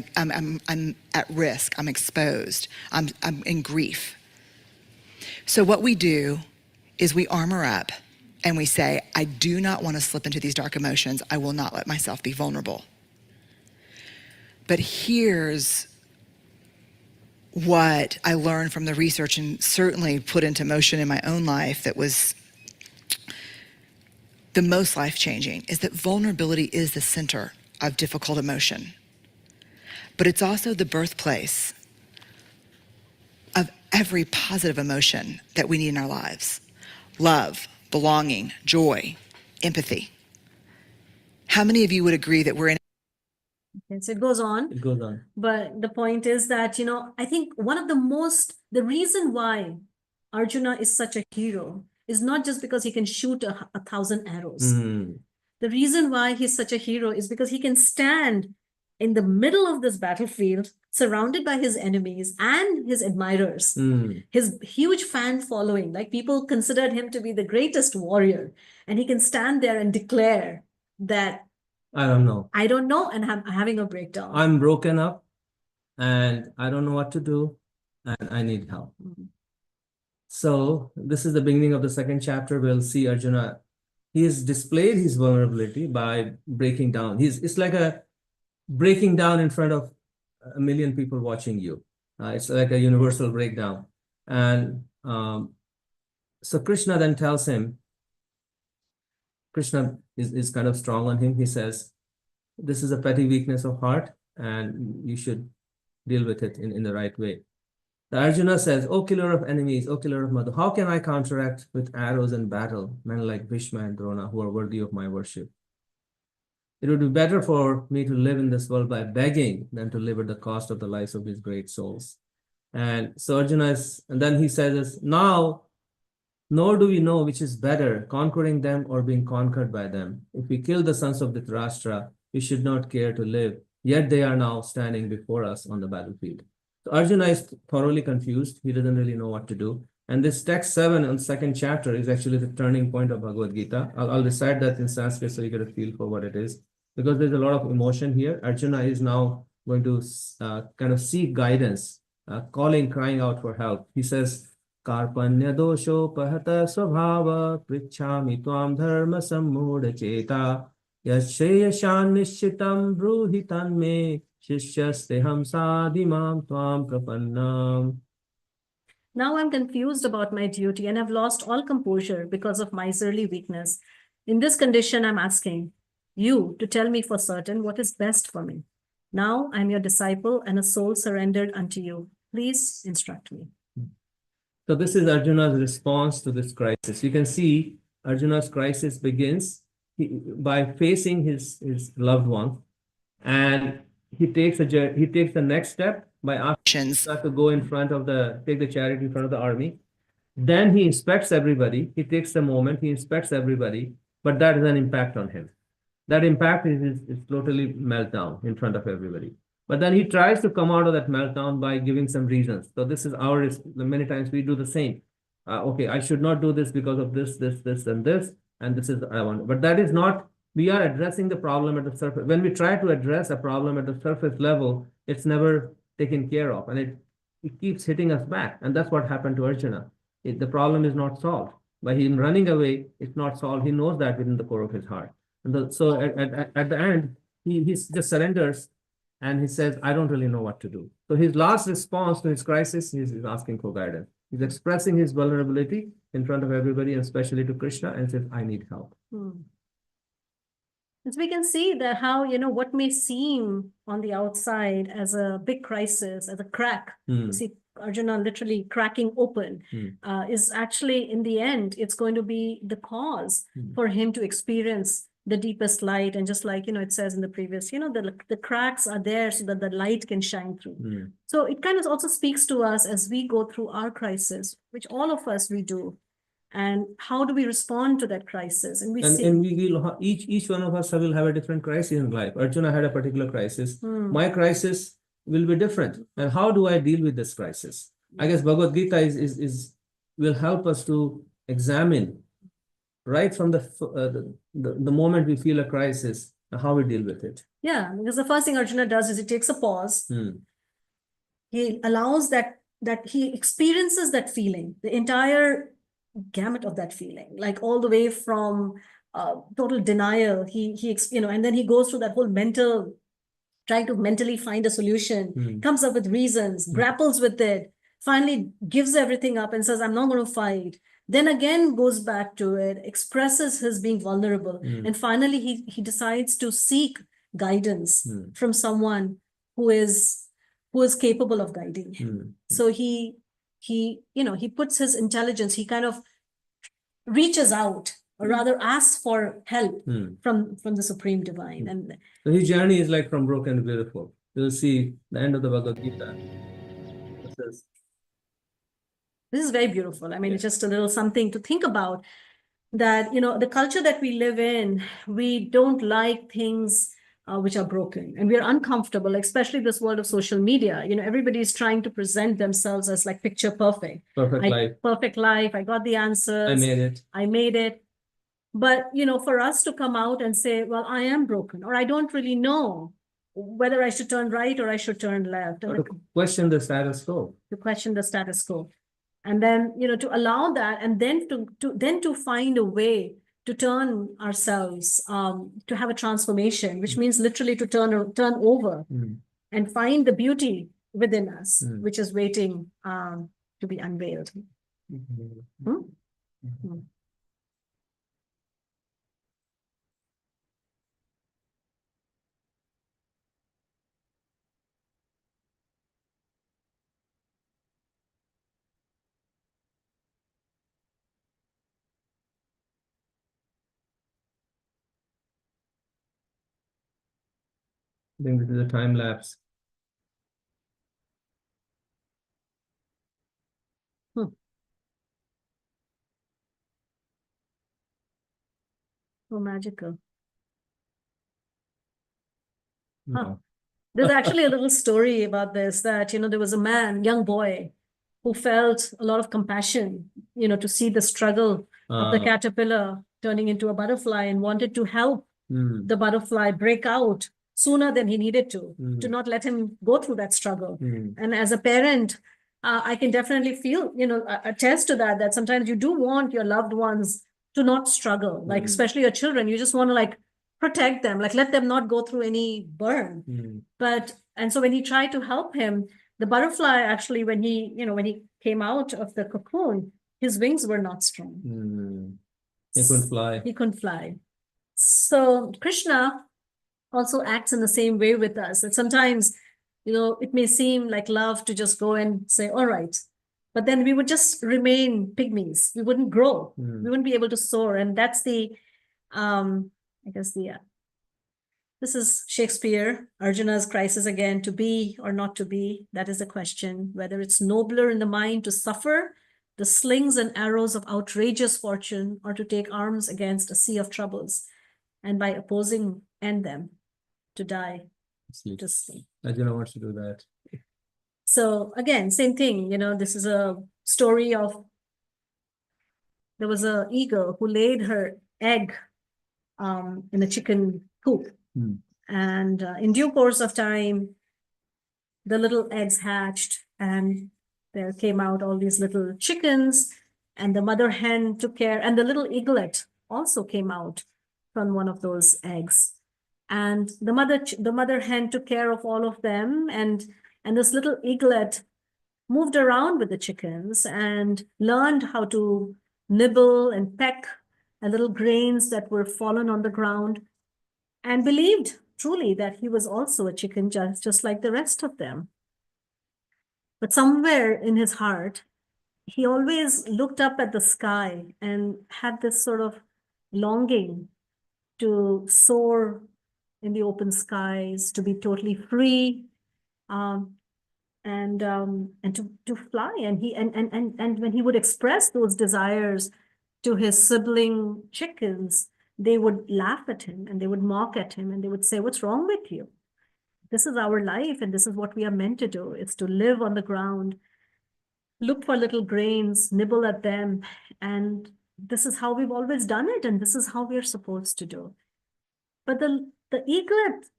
at risk. I'm exposed. I'm in grief. So what we do is we armor up and we say, I do not want to slip into these dark emotions. I will not let myself be vulnerable. But here's what I learned from the research and certainly put into motion in my own life that was the most life-changing, is that vulnerability is the center of difficult emotion. But it's also the birthplace of every positive emotion that we need in our lives. Love, belonging, joy, empathy. How many of you would agree that we're in? Okay, so it goes on. It goes on. But the point is that, I think the reason why Arjuna is such a hero is not just because he can shoot 1,000 arrows. The reason why he's such a hero is because he can stand in the middle of this battlefield, surrounded by his enemies and his admirers, his huge fan following, like people considered him to be the greatest warrior. And he can stand there and declare that, I don't know, and I'm having a breakdown. I'm broken up and I don't know what to do and I need help. So this is the beginning of the second chapter. We'll see Arjuna. He has displayed his vulnerability by breaking down. It's like a breaking down in front of a million people watching you. It's like a universal breakdown. And so Krishna then tells him, Krishna is kind of strong on him. He says, this is a petty weakness of heart and you should deal with it in the right way. The Arjuna says, O killer of enemies, O killer of mother, how can I counteract with arrows and battle men like Bhishma and Drona who are worthy of my worship? It would be better for me to live in this world by begging than to live at the cost of the lives of these great souls. And so Arjuna and then he says, now, nor do we know which is better, conquering them or being conquered by them. If we kill the sons of Dhritarashtra, we should not care to live, yet they are now standing before us on the battlefield. So Arjuna is thoroughly confused. He doesn't really know what to do. And this text 7 on second chapter is actually the turning point of Bhagavad Gita. I'll recite that in Sanskrit so you get a feel for what it is. Because there's a lot of emotion here. Arjuna is now going to kind of seek guidance, crying out for help. He says, Karpanya dosho pahata svabhava prichhami tvam dharma sammudha cheta yashayashan nishitam bruhitan me shishyasteham sadimam tvam prapannam. Now I'm confused about my duty and have lost all composure because of miserly weakness. In this condition, I'm asking you to tell me for certain what is best for me. Now I'm your disciple and a soul surrendered unto you. Please instruct me. So this is Arjuna's response to this crisis. You can see Arjuna's crisis begins by facing his loved one, and he takes the next step by asking to go in front of take the chariot in front of the army. Then he inspects everybody. He takes the moment, he inspects everybody, but that has an impact on him. That impact is totally meltdown in front of everybody. But then he tries to come out of that meltdown by giving some reasons. So this is our risk. Many times we do the same. Okay, I should not do this because of this, and this, and this is I want. But that is not, we are addressing the problem at the surface. When we try to address a problem at the surface level, it's never taken care of, and it keeps hitting us back. And that's what happened to Arjuna. The problem is not solved. By him running away, it's not solved. He knows that within the core of his heart. And so at the end, he just surrenders and he says, I don't really know what to do. So his last response to his crisis is asking for guidance. He's expressing his vulnerability in front of everybody, and especially to Krishna, and says, I need help. And so we can see that how, what may seem on the outside as a big crisis, as a crack, you see Arjuna literally cracking open, is actually, in the end, it's going to be the cause for him to experience the deepest light. And just like, it says in the previous, the cracks are there so that the light can shine through. So it kind of also speaks to us as we go through our crisis, which all of us we do. And how do we respond to that crisis? And we will each one of us will have a different crisis in life. Arjuna had a particular crisis. My crisis will be different. And how do I deal with this crisis? I guess Bhagavad Gita will help us to examine right from the moment we feel a crisis, how we deal with it. Yeah, because the first thing Arjuna does is he takes a pause. He allows that he experiences that feeling, the entire gamut of that feeling, like all the way from total denial. And then he goes through that whole trying to mentally find a solution, comes up with reasons, grapples with it, finally gives everything up and says, I'm not going to fight. Then again goes back to it, expresses his being vulnerable. And finally, he decides to seek guidance from someone who is capable of guiding him. So he puts his intelligence, he kind of reaches out, or rather asks for help from the Supreme Divine. And so his journey is like from broken to beautiful. You'll see the end of the Bhagavad Gita. This is very beautiful. I mean, it's just a little something to think about, that, the culture that we live in, we don't like things which are broken, and we are uncomfortable, especially this world of social media. Everybody is trying to present themselves as like picture perfect. Perfect life. I got the answers. I made it. But, for us to come out and say, well, I am broken, or I don't really know whether I should turn right or I should turn left. Or to question the status quo. To question the status quo. And then, to allow that, and then to find a way to turn ourselves, to have a transformation, which means literally to turn over and find the beauty within us, which is waiting to be unveiled. I think this is a time lapse. So magical. Huh. There's actually a little story about this, that, there was a young boy, who felt a lot of compassion, to see the struggle of the caterpillar turning into a butterfly, and wanted to help the butterfly break out sooner than he needed to not let him go through that struggle. And as a parent, I can definitely feel, attest to that sometimes you do want your loved ones to not struggle, like especially your children. You just want to like protect them, like let them not go through any burn. And so when he tried to help him, the butterfly actually, when he came out of the cocoon, his wings were not strong. He couldn't fly. He couldn't fly. So Krishna also acts in the same way with us. That sometimes, it may seem like love to just go and say, all right, but then we would just remain pygmies. We wouldn't grow. We wouldn't be able to soar. And that's I guess This is Shakespeare, Arjuna's crisis again, to be or not to be. That is the question, whether it's nobler in the mind to suffer the slings and arrows of outrageous fortune or to take arms against a sea of troubles and by opposing end them to die. Sleep. To sleep. Arjuna wants to do that. So again, same thing, this is a story of, there was an eagle who laid her egg in a chicken coop. Hmm. And in due course of time, the little eggs hatched and there came out all these little chickens, and the mother hen took care, and the little eaglet also came out from one of those eggs. And the mother hen took care of all of them, and this little eaglet moved around with the chickens and learned how to nibble and peck at little grains that were fallen on the ground, and believed truly that he was also a chicken, just like the rest of them. But somewhere in his heart, he always looked up at the sky and had this sort of longing to soar in the open skies, to be totally free, and to fly. And when he would express those desires to his sibling chickens, they would laugh at him and they would mock at him and they would say, "What's wrong with you? This is our life and this is what we are meant to do. It's to live on the ground, look for little grains, nibble at them. And this is how we've always done it. And this is how we're supposed to do." But the eaglet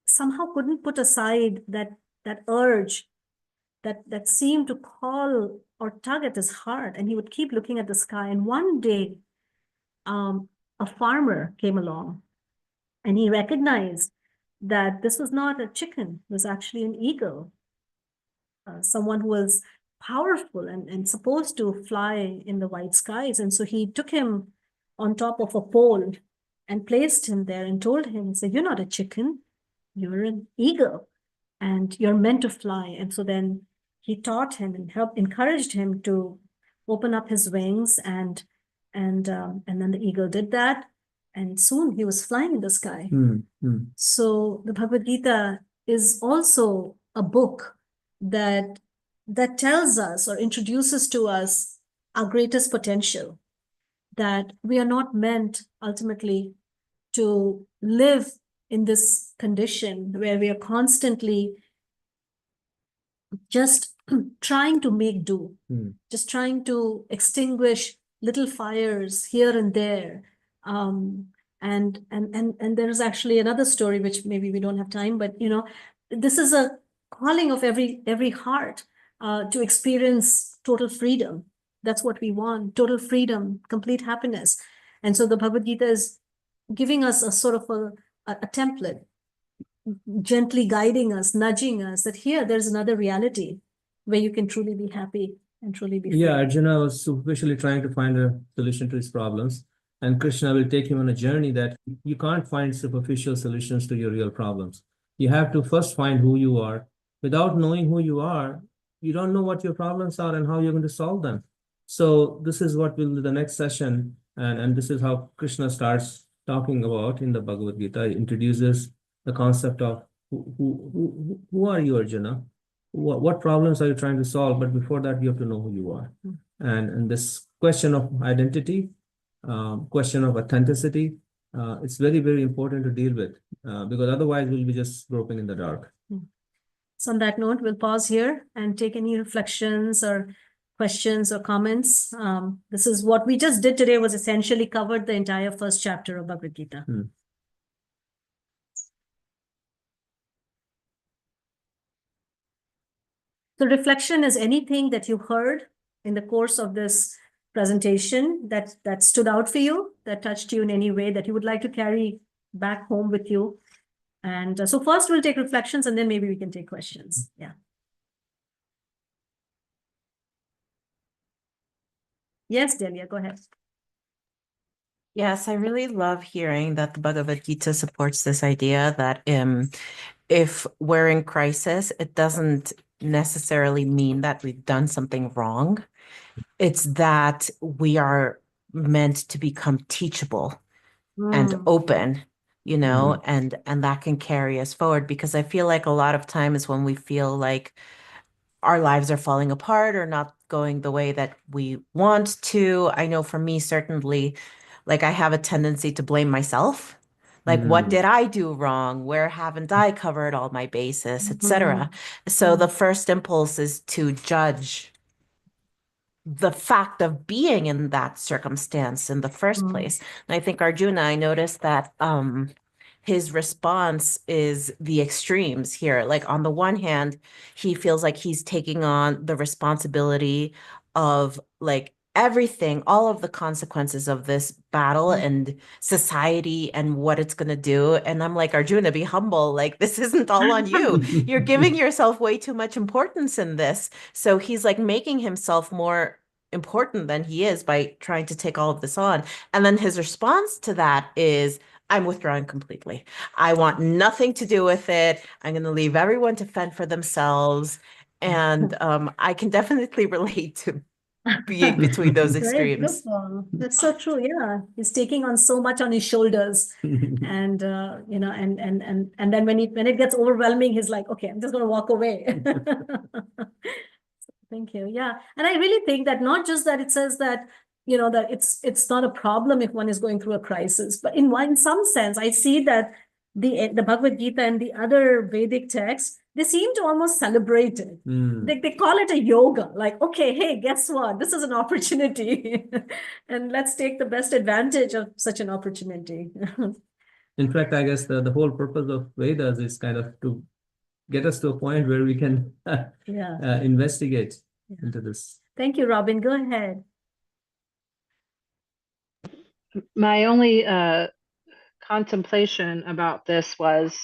somehow couldn't put aside that urge that seemed to call or tug at his heart. And he would keep looking at the sky. And one day, a farmer came along and he recognized that this was not a chicken, it was actually an eagle, someone who was powerful and supposed to fly in the white skies. And so he took him on top of a pole and placed him there and told him, he said, "You're not a chicken, you're an eagle and you're meant to fly." And so then he taught him and encouraged him to open up his wings, and then the eagle did that, and soon he was flying in the sky. So the Bhagavad Gita is also a book that tells us or introduces to us our greatest potential, that we are not meant ultimately to live in this condition where we are constantly just trying to make do, just trying to extinguish little fires here and there. And there's actually another story, which maybe we don't have time, but this is a calling of every heart to experience total freedom. That's what we want: total freedom, complete happiness. And so the Bhagavad Gita is giving us a sort of a template, gently guiding us, nudging us that here there's another reality where you can truly be happy and truly be free. Yeah, Arjuna was superficially trying to find a solution to his problems, and Krishna will take him on a journey that you can't find superficial solutions to your real problems. You have to first find who you are. Without knowing who you are, you don't know what your problems are and how you're going to solve them. So this is what will be the next session, and this is how Krishna starts talking about in the Bhagavad Gita. He introduces the concept of who are you, Arjuna? What problems are you trying to solve? But before that, you have to know who you are. And this question of identity, question of authenticity, it's very, very important to deal with, because otherwise we'll be just groping in the dark. So on that note, we'll pause here and take any reflections or questions or comments. This is what we just did today, was essentially covered the entire first chapter of Bhagavad Gita. So reflection is anything that you heard in the course of this presentation that stood out for you, that touched you in any way, that you would like to carry back home with you. And so first we'll take reflections and then maybe we can take questions. Yeah. Yes, Delia, go ahead. Yes, I really love hearing that the Bhagavad Gita supports this idea that if we're in crisis, it doesn't necessarily mean that we've done something wrong. It's that we are meant to become teachable and open you know, and that can carry us forward, because I feel like a lot of times when we feel like our lives are falling apart or not going the way that we want to. I know for me, certainly, like I have a tendency to blame myself. Like, what did I do wrong? Where haven't I covered all my bases, etc. So the first impulse is to judge the fact of being in that circumstance in the first place. And I think Arjuna, I noticed that his response is the extremes here. Like on the one hand, he feels like he's taking on the responsibility of like everything, all of the consequences of this battle and society and what it's going to do. And I'm like, Arjuna, be humble. Like, this isn't all on you. You're giving yourself way too much importance in this. So he's like making himself more important than he is by trying to take all of this on. And then his response to that is, I'm withdrawing completely. I want nothing to do with it. I'm going to leave everyone to fend for themselves. And I can definitely relate to being between those Very extremes. beautiful. That's so true. Yeah, he's taking on so much on his shoulders, and you know, and then when it gets overwhelming, he's like, okay, I'm just going to walk away. Thank you. Yeah, and I really think that not just that it says that, you know, that it's not a problem if one is going through a crisis, but in some sense, I see that the Bhagavad Gita and the other Vedic texts, they seem to almost celebrate it. They call it a yoga, like, okay, hey, guess what? This is an opportunity, and let's take the best advantage of such an opportunity. In fact, I guess the whole purpose of Vedas is kind of to get us to a point where we can Yeah. investigate Yeah. into this. Thank you, Robin. Go ahead. My only contemplation about this was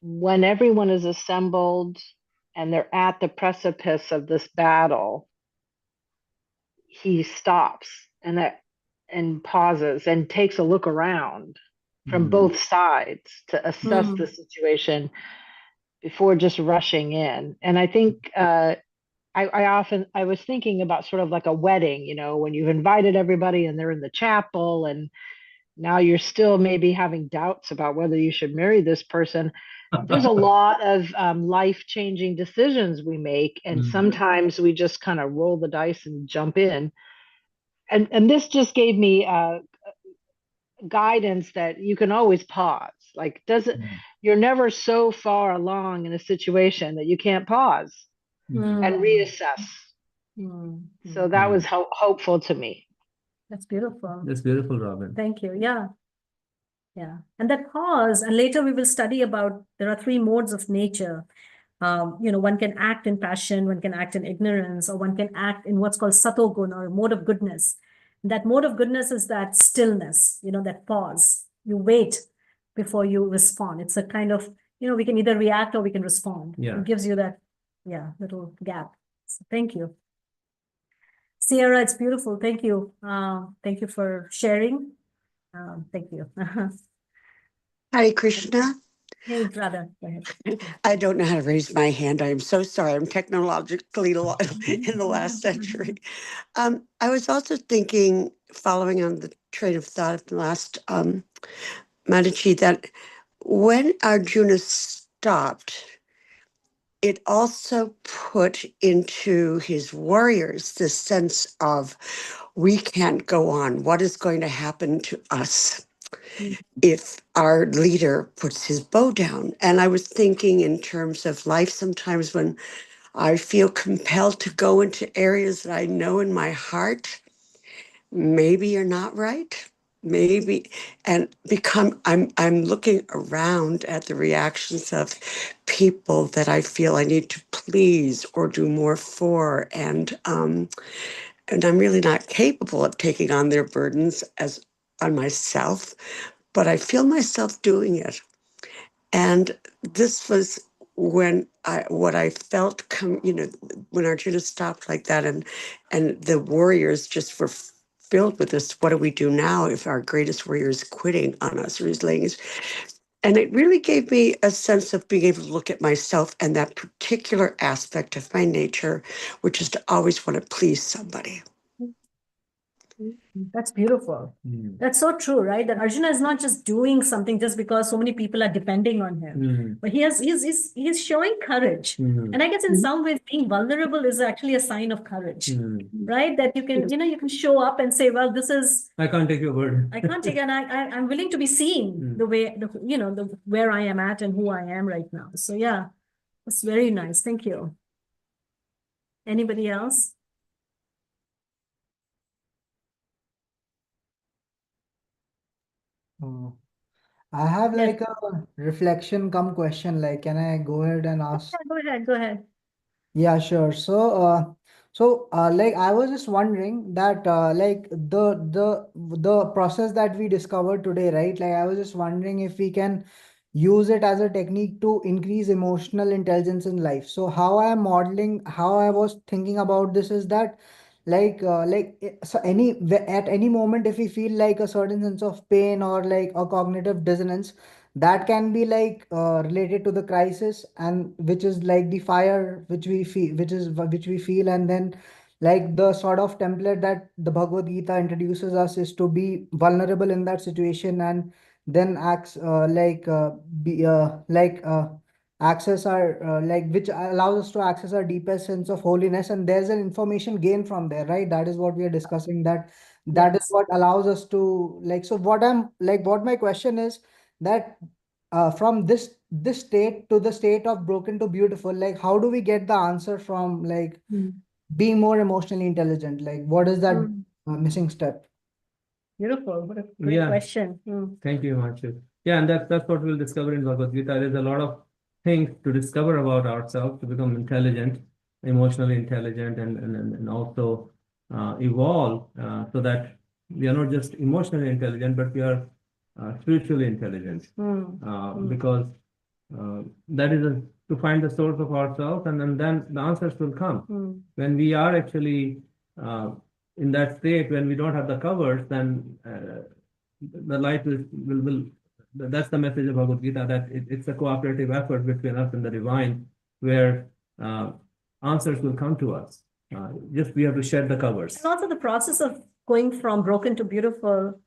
when everyone is assembled and they're at the precipice of this battle, he stops and pauses and takes a look around from both sides to assess the situation before just rushing in. And I think I was thinking about sort of like a wedding, you know, when you've invited everybody and they're in the chapel and now you're still maybe having doubts about whether you should marry this person. There's a lot of life-changing decisions we make, and sometimes we just kind of roll the dice and jump in. And this just gave me guidance that you can always pause. Like, you're never so far along in a situation that you can't pause and reassess. So that was hopeful to me. That's beautiful. That's beautiful, Robin. Thank you. Yeah. Yeah. And that pause, and later we will study about, there are three modes of nature. You know, one can act in passion, one can act in ignorance, or one can act in what's called satogun, or mode of goodness. That mode of goodness is that stillness, you know, that pause. You wait before you respond. It's a kind of, you know, we can either react or we can respond. Yeah. It gives you that, yeah, little gap. So thank you. Sierra, it's beautiful. Thank you. Thank you for sharing. Thank you. Hare Krishna. Hey, Radha, go ahead. I don't know how to raise my hand. I'm so sorry. I'm technologically in the last century. I was also thinking, following on the train of thought of the last Mataji, that when Arjuna stopped, it also put into his warriors this sense of, we can't go on. What is going to happen to us if our leader puts his bow down? And I was thinking in terms of life, sometimes when I feel compelled to go into areas that I know in my heart, maybe you're not right. Maybe, and I'm looking around at the reactions of people that I feel I need to please or do more for, and I'm really not capable of taking on their burdens on myself, but I feel myself doing it. And this was what I felt when Arjuna stopped like that, and the warriors just were filled with this. What do we do now if our greatest warrior is quitting on us or is laying his? And it really gave me a sense of being able to look at myself and that particular aspect of my nature, which is to always want to please somebody. That's beautiful. That's so true, right? That Arjuna is not just doing something just because so many people are depending on him, but he's showing courage. And I guess in some ways being vulnerable is actually a sign of courage, right? That you can, you can show up and say, well, this is, I can't take your word. I can't take it. And I'm willing to be seen the way, where I am at and who I am right now. So yeah, that's very nice. Thank you. Anybody else? Oh, I have Yeah. like a reflection come question. Like, can I go ahead and ask? Yeah, go ahead. Yeah, sure. Like I was just wondering that like the process that we discovered today, right? Like I was just wondering if we can use it as a technique to increase emotional intelligence in life. So how I was thinking about this is that so at any moment if we feel like a certain sense of pain or like a cognitive dissonance, that can be like related to the crisis, and which is like the fire which we feel, which we feel. And then like the sort of template that the Bhagavad Gita introduces us is to be vulnerable in that situation, and then acts be access our like which allows us to access our deepest sense of holiness, and there's an information gain from there, right? That is what we are discussing, that is Yes. what allows us to like. So what my question is that from this state to the state of broken to beautiful, like how do we get the answer from like being more emotionally intelligent? Like what is that missing step? Beautiful. What a great Yeah. question. Thank you, Himanshu. Yeah, and that's what we'll discover in Bhagavad Gita. There's a lot of things to discover about ourselves to become intelligent, emotionally intelligent, and also evolve so that we are not just emotionally intelligent, but we are spiritually intelligent. Because that is to find the source of ourselves, and then the answers will come. When we are actually in that state, when we don't have the covers, then the light will that's the message of Bhagavad Gita, that it's a cooperative effort between us and the divine, where answers will come to us. Just we have to shed the covers. And also the process of going from broken to beautiful,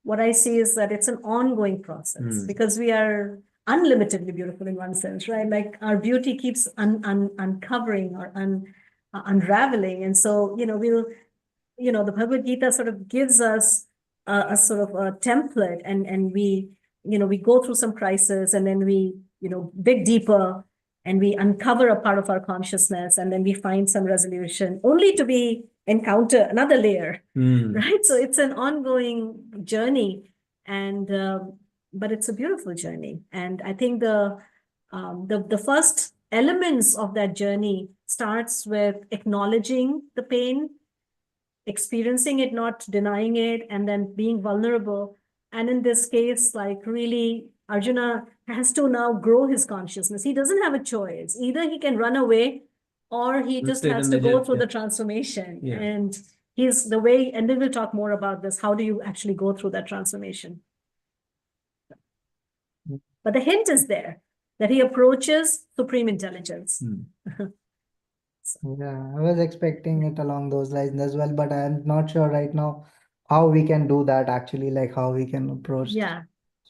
what I see is that it's an ongoing process because we are unlimitedly beautiful in one sense, right? Like our beauty keeps uncovering or unraveling. And so, the Bhagavad Gita sort of gives us a sort of a template, and we go through some crisis, and then we, dig deeper, and we uncover a part of our consciousness, and then we find some resolution only to encounter another layer, right? So it's an ongoing journey, and but it's a beautiful journey. And I think the first elements of that journey starts with acknowledging the pain, experiencing it, not denying it, and then being vulnerable. And in this case, like really, Arjuna has to now grow his consciousness. He doesn't have a choice. Either he can run away, or he just has to go through the transformation. Yeah. And he's the way, and then we'll talk more about this. How do you actually go through that transformation? But the hint is there that he approaches supreme intelligence. Yeah, I was expecting it along those lines as well, but I'm not sure right now how we can do that actually, like how we can approach. Yeah.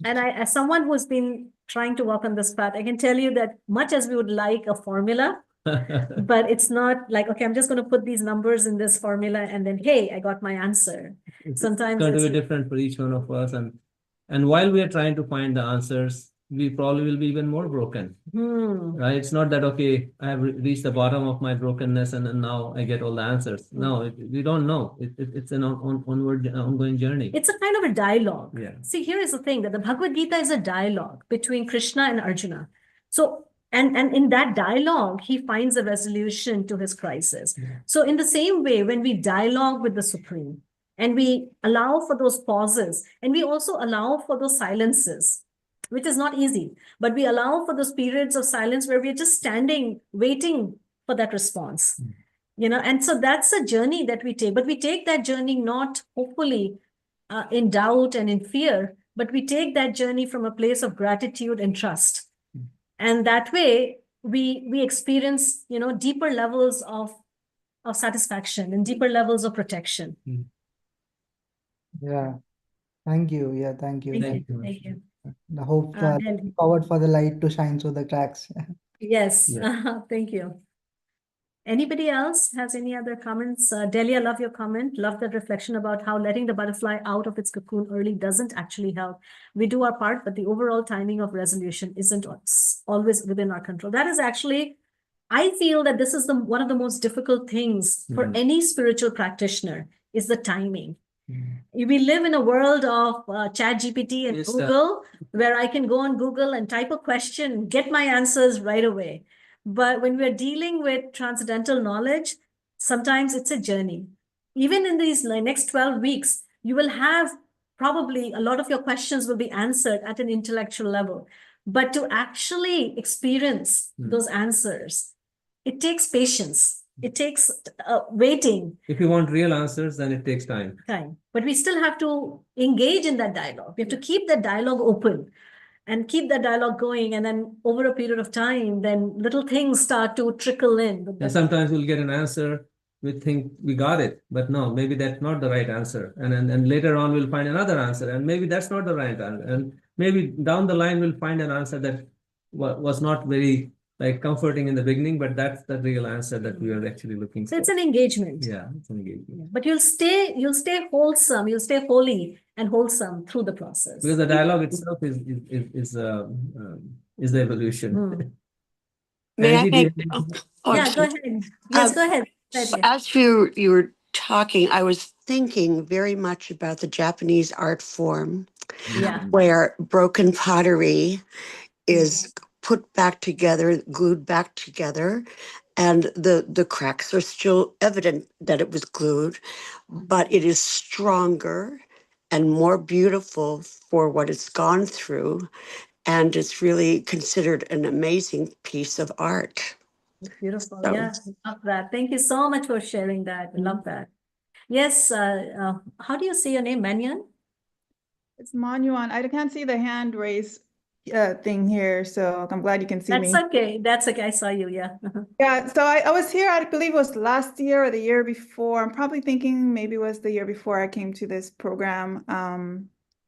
And as someone who's been trying to walk on this path, I can tell you that much as we would like a formula, but it's not like, okay, I'm just going to put these numbers in this formula and then, hey, I got my answer. Sometimes It's going to be different for each one of us. And while we are trying to find the answers, we probably will be even more broken. Right? It's not that, okay, I have reached the bottom of my brokenness and then now I get all the answers. No, we don't know. It's an ongoing journey. It's a kind of a dialogue. Yeah. See, here is the thing, that the Bhagavad Gita is a dialogue between Krishna and Arjuna. So, and in that dialogue, he finds a resolution to his crisis. So in the same way, when we dialogue with the Supreme, and we allow for those pauses, and we also allow for those silences, which is not easy, but we allow for those periods of silence where we're just standing, waiting for that response. And so that's a journey that we take, but we take that journey not hopefully in doubt and in fear, but we take that journey from a place of gratitude and trust. And that way we experience, deeper levels of satisfaction and deeper levels of protection. Yeah. Thank you. Yeah, thank you. Thank you. Thank you. Thank you. I hope Delhi. forward for the light to shine through the cracks. Yes, Yeah. thank you. Anybody else has any other comments? Delia, love your comment. Love that reflection about how letting the butterfly out of its cocoon early doesn't actually help. We do our part, but the overall timing of resolution isn't always within our control. That is actually, I feel that this is one of the most difficult things for any spiritual practitioner is the timing. We live in a world of ChatGPT and Yes, Google, where I can go on Google and type a question, get my answers right away. But when we're dealing with transcendental knowledge, sometimes it's a journey. Even in these next 12 weeks, you will have probably a lot of your questions will be answered at an intellectual level. But to actually experience those answers, it takes patience. It takes waiting. If you want real answers, then it takes time. But we still have to engage in that dialogue. We have to keep that dialogue open and keep that dialogue going. And then over a period of time, then little things start to trickle in. And sometimes we'll get an answer, we think we got it, but no, maybe that's not the right answer. And later on, we'll find another answer, and maybe that's not the right answer. And maybe down the line, we'll find an answer that was not very like comforting in the beginning, but that's the real answer that we are actually looking So for. it's an engagement. Yeah, it's an engagement. But you'll stay wholesome, you'll stay holy and wholesome through the process. Because the dialogue itself is the evolution. May I Angie, make? do you- Oh, Yeah, go excuse- ahead. Yes, go ahead. As you were talking, I was thinking very much about the Japanese art form, Yeah. where broken pottery is put back together, glued back together, and the cracks are still evident that it was glued, but it is stronger and more beautiful for what it's gone through, and it's really considered an amazing piece of art. Beautiful. So- Yeah, love that. Thank you so much for sharing that. I love that. Yes, how do you say your name, Manyan? It's Manuan. I can't see the hand raise thing here, so I'm glad you can see me. That's okay. That's okay. I saw you. Yeah. Yeah, so I was here, I believe it was last year or the year before. I'm probably thinking maybe it was the year before I came to this program.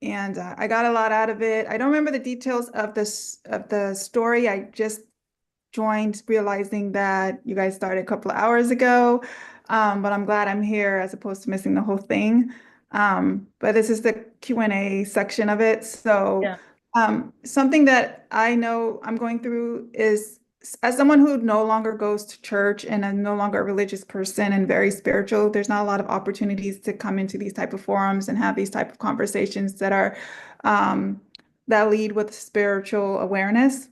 And I got a lot out of it. I don't remember the details of the story. I just joined realizing that you guys started a couple of hours ago. But I'm glad I'm here as opposed to missing the whole thing. But this is the Q&A section of it. So Yeah. something that I know I'm going through is, as someone who no longer goes to church and I'm no longer a religious person and very spiritual, there's not a lot of opportunities to come into these type of forums and have these type of conversations that are that lead with spiritual awareness.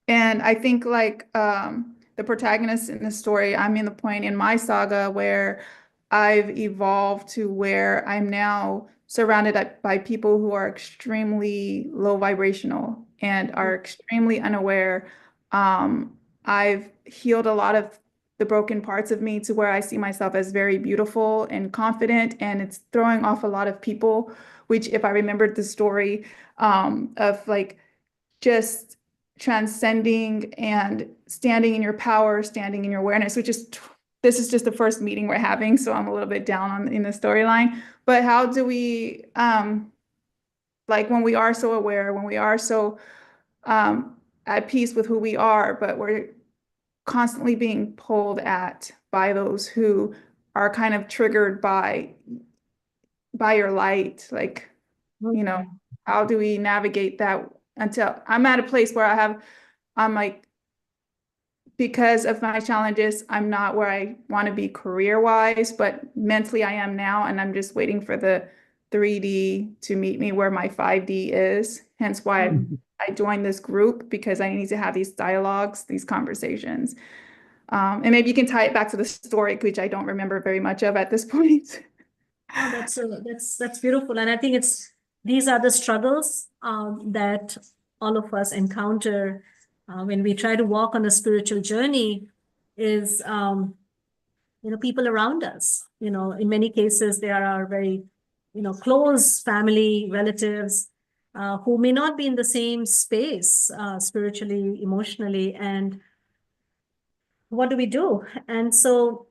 And I think like the protagonist in the story, I'm in the point in my saga where I've evolved to where I'm now surrounded by people who are extremely low vibrational and are extremely unaware. I've healed a lot of the broken parts of me to where I see myself as very beautiful and confident, and it's throwing off a lot of people, which if I remembered the story of like just transcending and standing in your power, standing in your awareness, which is this is just the first meeting we're having, so I'm a little bit down in the storyline. But how do we like when we are so aware, when we are so at peace with who we are, but we're constantly being pulled at by those who are kind of triggered by your light, like, you know, how do we navigate that? Until I'm at a place where I'm like, because of my challenges, I'm not where I want to be career-wise, but mentally I am now, and I'm just waiting for the 3D to meet me where my 5D is. Hence why I joined this group, because I need to have these dialogues, these conversations. And maybe you can tie it back to the story, which I don't remember very much of at this point. Oh, that's beautiful. And I think these are the struggles that all of us encounter when we try to walk on a spiritual journey is, people around us. In many cases, there are very, close family, relatives who may not be in the same space spiritually, emotionally. And what do we do? And so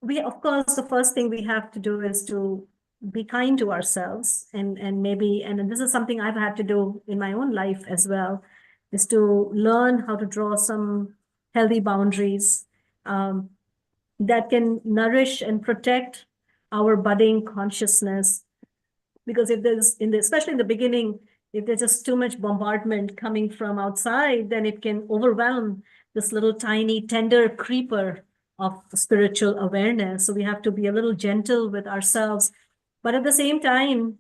of course, the first thing we have to do is to be kind to ourselves, and maybe, and this is something I've had to do in my own life as well, is to learn how to draw some healthy boundaries that can nourish and protect our budding consciousness. Because if there's especially in the beginning, if there's just too much bombardment coming from outside, then it can overwhelm this little tiny tender creeper of spiritual awareness. So we have to be a little gentle with ourselves. But at the same time,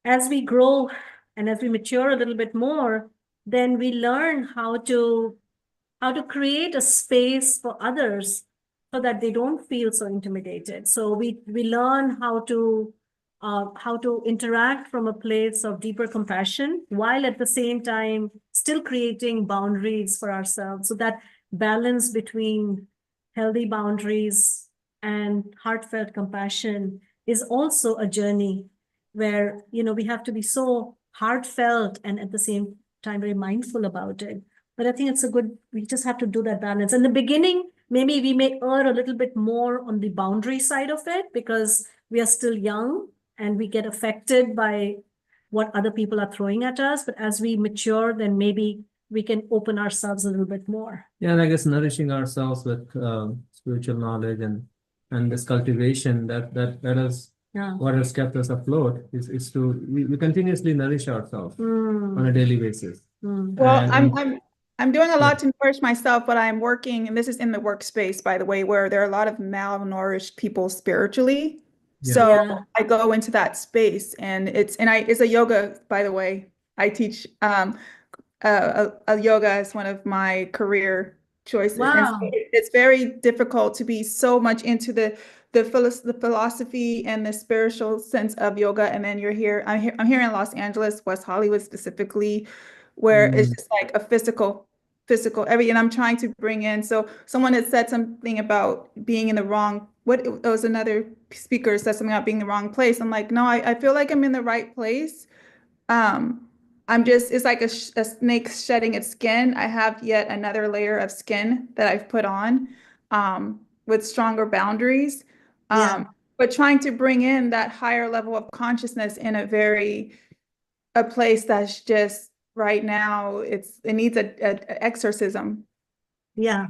as we grow and as we mature a little bit more, then we learn how to create a space for others so that they don't feel so intimidated. So we learn how to interact from a place of deeper compassion, while at the same time still creating boundaries for ourselves. So that balance between healthy boundaries and heartfelt compassion is also a journey where, we have to be so heartfelt and at the same time very mindful about it. But I think we just have to do that balance. In the beginning, maybe we may err a little bit more on the boundary side of it because we are still young and we get affected by what other people are throwing at us. But as we mature, then maybe we can open ourselves a little bit more. Yeah, and I guess nourishing ourselves with spiritual knowledge and this cultivation that is what has kept us afloat is we continuously nourish ourselves on a daily basis. Well, And I'm doing a lot to nourish myself, but I'm working, and this is in the workspace, by the way, where there are a lot of malnourished people spiritually. So Yeah. I go into that space, and it's a yoga, by the way. I teach a yoga as one of my career choices. And so Wow. it's very difficult to be so much into the philosophy and the spiritual sense of yoga. And then I'm here in Los Angeles, West Hollywood specifically, where it's just like a physical and I'm trying to bring in. So someone had said something about being in the wrong, it was another speaker said something about being in the wrong place. I'm like, no, I feel like I'm in the right place. It's like a snake shedding its skin. I have yet another layer of skin that I've put on, with stronger boundaries. Yeah. But trying to bring in that higher level of consciousness in a place that's just right now, it needs a exorcism. Yeah.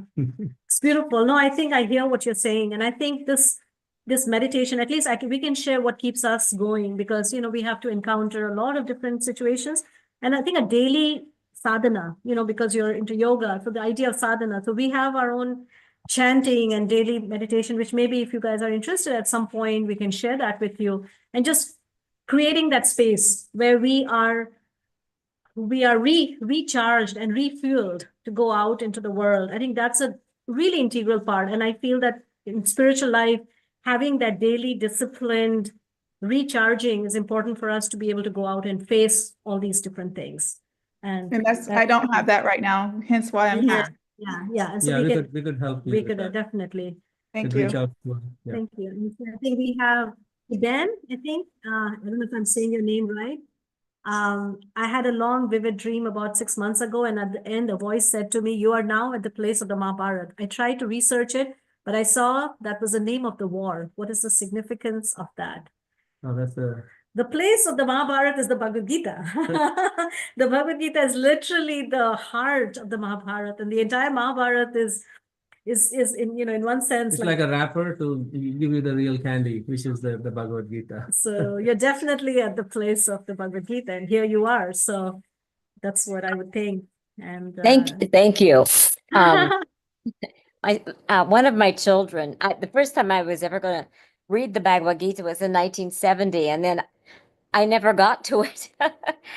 It's beautiful. No, I think I hear what you're saying. And I think this meditation, at least we can share what keeps us going, because, we have to encounter a lot of different situations. And I think a daily sadhana, because you're into yoga. So the idea of sadhana. So we have our own chanting and daily meditation, which maybe if you guys are interested at some point, we can share that with you. And just creating that space where we are recharged and refueled to go out into the world. I think that's a really integral part. And I feel that in spiritual life, having that daily disciplined recharging is important for us to be able to go out and face all these different things. And I don't have that right now, hence why I'm here. Yeah. And so yeah, we could help you. We could definitely. Thank Reach you. out to, yeah. Thank you. And so I think we have Ben, I think. I don't know if I'm saying your name right. I had a long, vivid dream about 6 months ago, and at the end, a voice said to me, "You are now at the place of the Mahabharata." I tried to research it, but I saw that was the name of the war. What is the significance of that? Oh, The place of the Mahabharata is the Bhagavad Gita. The Bhagavad Gita is literally the heart of the Mahabharata, and the entire Mahabharata is in one sense it's like a wrapper to give you the real candy, which is the Bhagavad Gita. So you're definitely at the place of the Bhagavad Gita, and here you are. So that's what I would think. And Thank you. One of my children, the first time I was ever going to read the Bhagavad Gita was in 1970, and then I never got to it.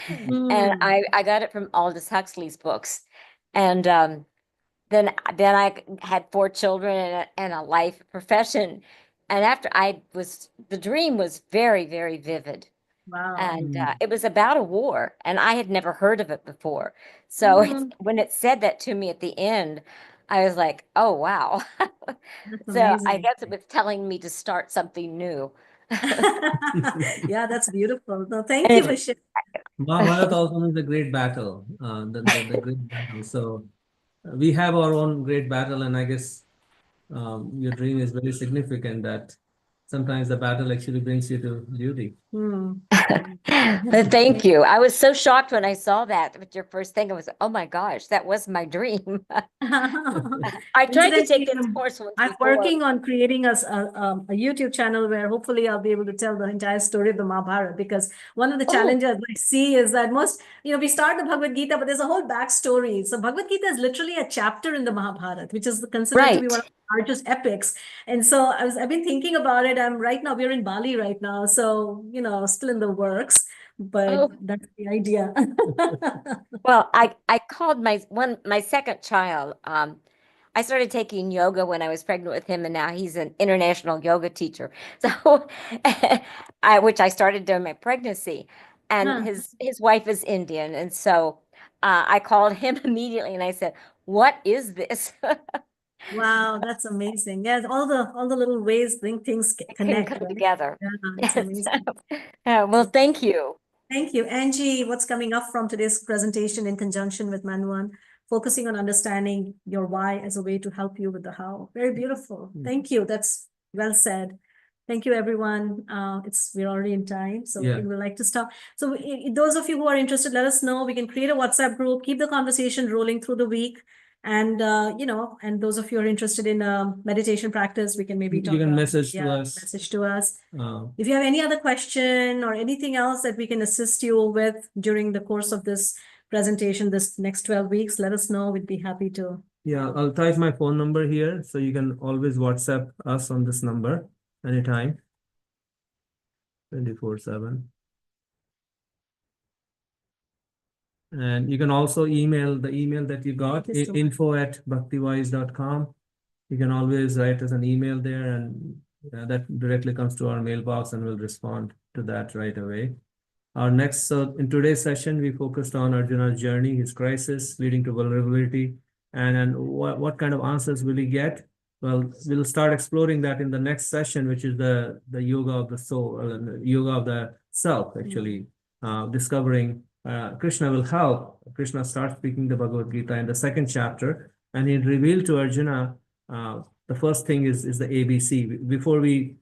And I got it from Aldous Huxley's books. And then I had 4 children and a life profession. And after the dream was very, very vivid. Wow. And it was about a war, and I had never heard of it before. So when it said that to me at the end, I was like, oh, wow. So I guess it was telling me to start something new. Yeah, that's beautiful. No, thank you for sharing. Mahabharata also means the great battle, the great battle. So we have our own great battle, and I guess your dream is very significant that sometimes the battle actually brings you to duty. Thank you. I was so shocked when I saw that with your first thing. I was, oh my gosh, that was my dream. I tried to take Incidentally, this course once I'm before. working on creating a YouTube channel where hopefully I'll be able to tell the entire story of the Mahabharata, because one of the challenges I see is that most, we start the Bhagavad Gita, but there's a whole backstory. So Bhagavad Gita is literally a chapter in the Mahabharata, which is considered to be one of the largest epics. And so I've been thinking about it. We're in Bali right now. So, still in the works, but that's the idea. Well, I called my second child. I started taking yoga when I was pregnant with him, and now he's an international yoga teacher. So, which I started during my pregnancy, and his wife is Indian, and so I called him immediately, and I said, "What is this?" Wow, that's amazing. Yes, all the little ways things Can connect, come right? together. Yeah, it's amazing. Well, thank you. Thank you. Angie, what's coming up from today's presentation in conjunction with Manuan, focusing on understanding your why as a way to help you with the how. Very beautiful. Thank you. That's well said. Thank you, everyone. We're already in time, so we would like to stop. So those of you who are interested, let us know. We can create a WhatsApp group, keep the conversation rolling through the week. And, and those of you who are interested in meditation practice, we can maybe talk You can about, message to us. message to us. If you have any other question or anything else that we can assist you with during the course of this presentation, this next 12 weeks, let us know. We'd be happy to. Yeah, I'll type my phone number here, so you can always WhatsApp us on this number anytime, 24/7. And you can also email the email that you got, info@bhaktiwise.com. You can always write us an email there, and that directly comes to our mailbox, and we'll respond to that right away. In today's session, we focused on Arjuna's journey, his crisis leading to vulnerability, and what kind of answers will he get? Well, we'll start exploring that in the next session, which is the yoga of the soul, yoga of the self, actually. Discovering Krishna will help. Krishna starts speaking the Bhagavad Gita in the second chapter, and he revealed to Arjuna, the first thing is the ABC. Before we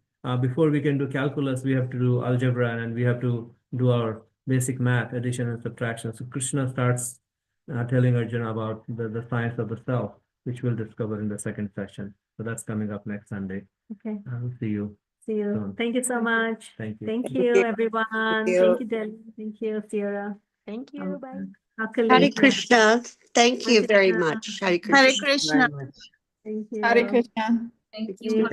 can do calculus, we have to do algebra, and we have to do our basic math, addition and subtraction. So Krishna starts telling Arjuna about the science of the self, which we'll discover in the second session. So that's coming up next Sunday. Okay. I'll see you. See you. soon. Thank you so much. Thank you. Thank you, everyone. Thank you, Delhi. Thank you, Sierra. Thank you. Bye. Hare Krishna. Thank you Hare very Krishna. much. Hare Hare Krishna. Krishna. Thank you. Hare Krishna. Thank you. you.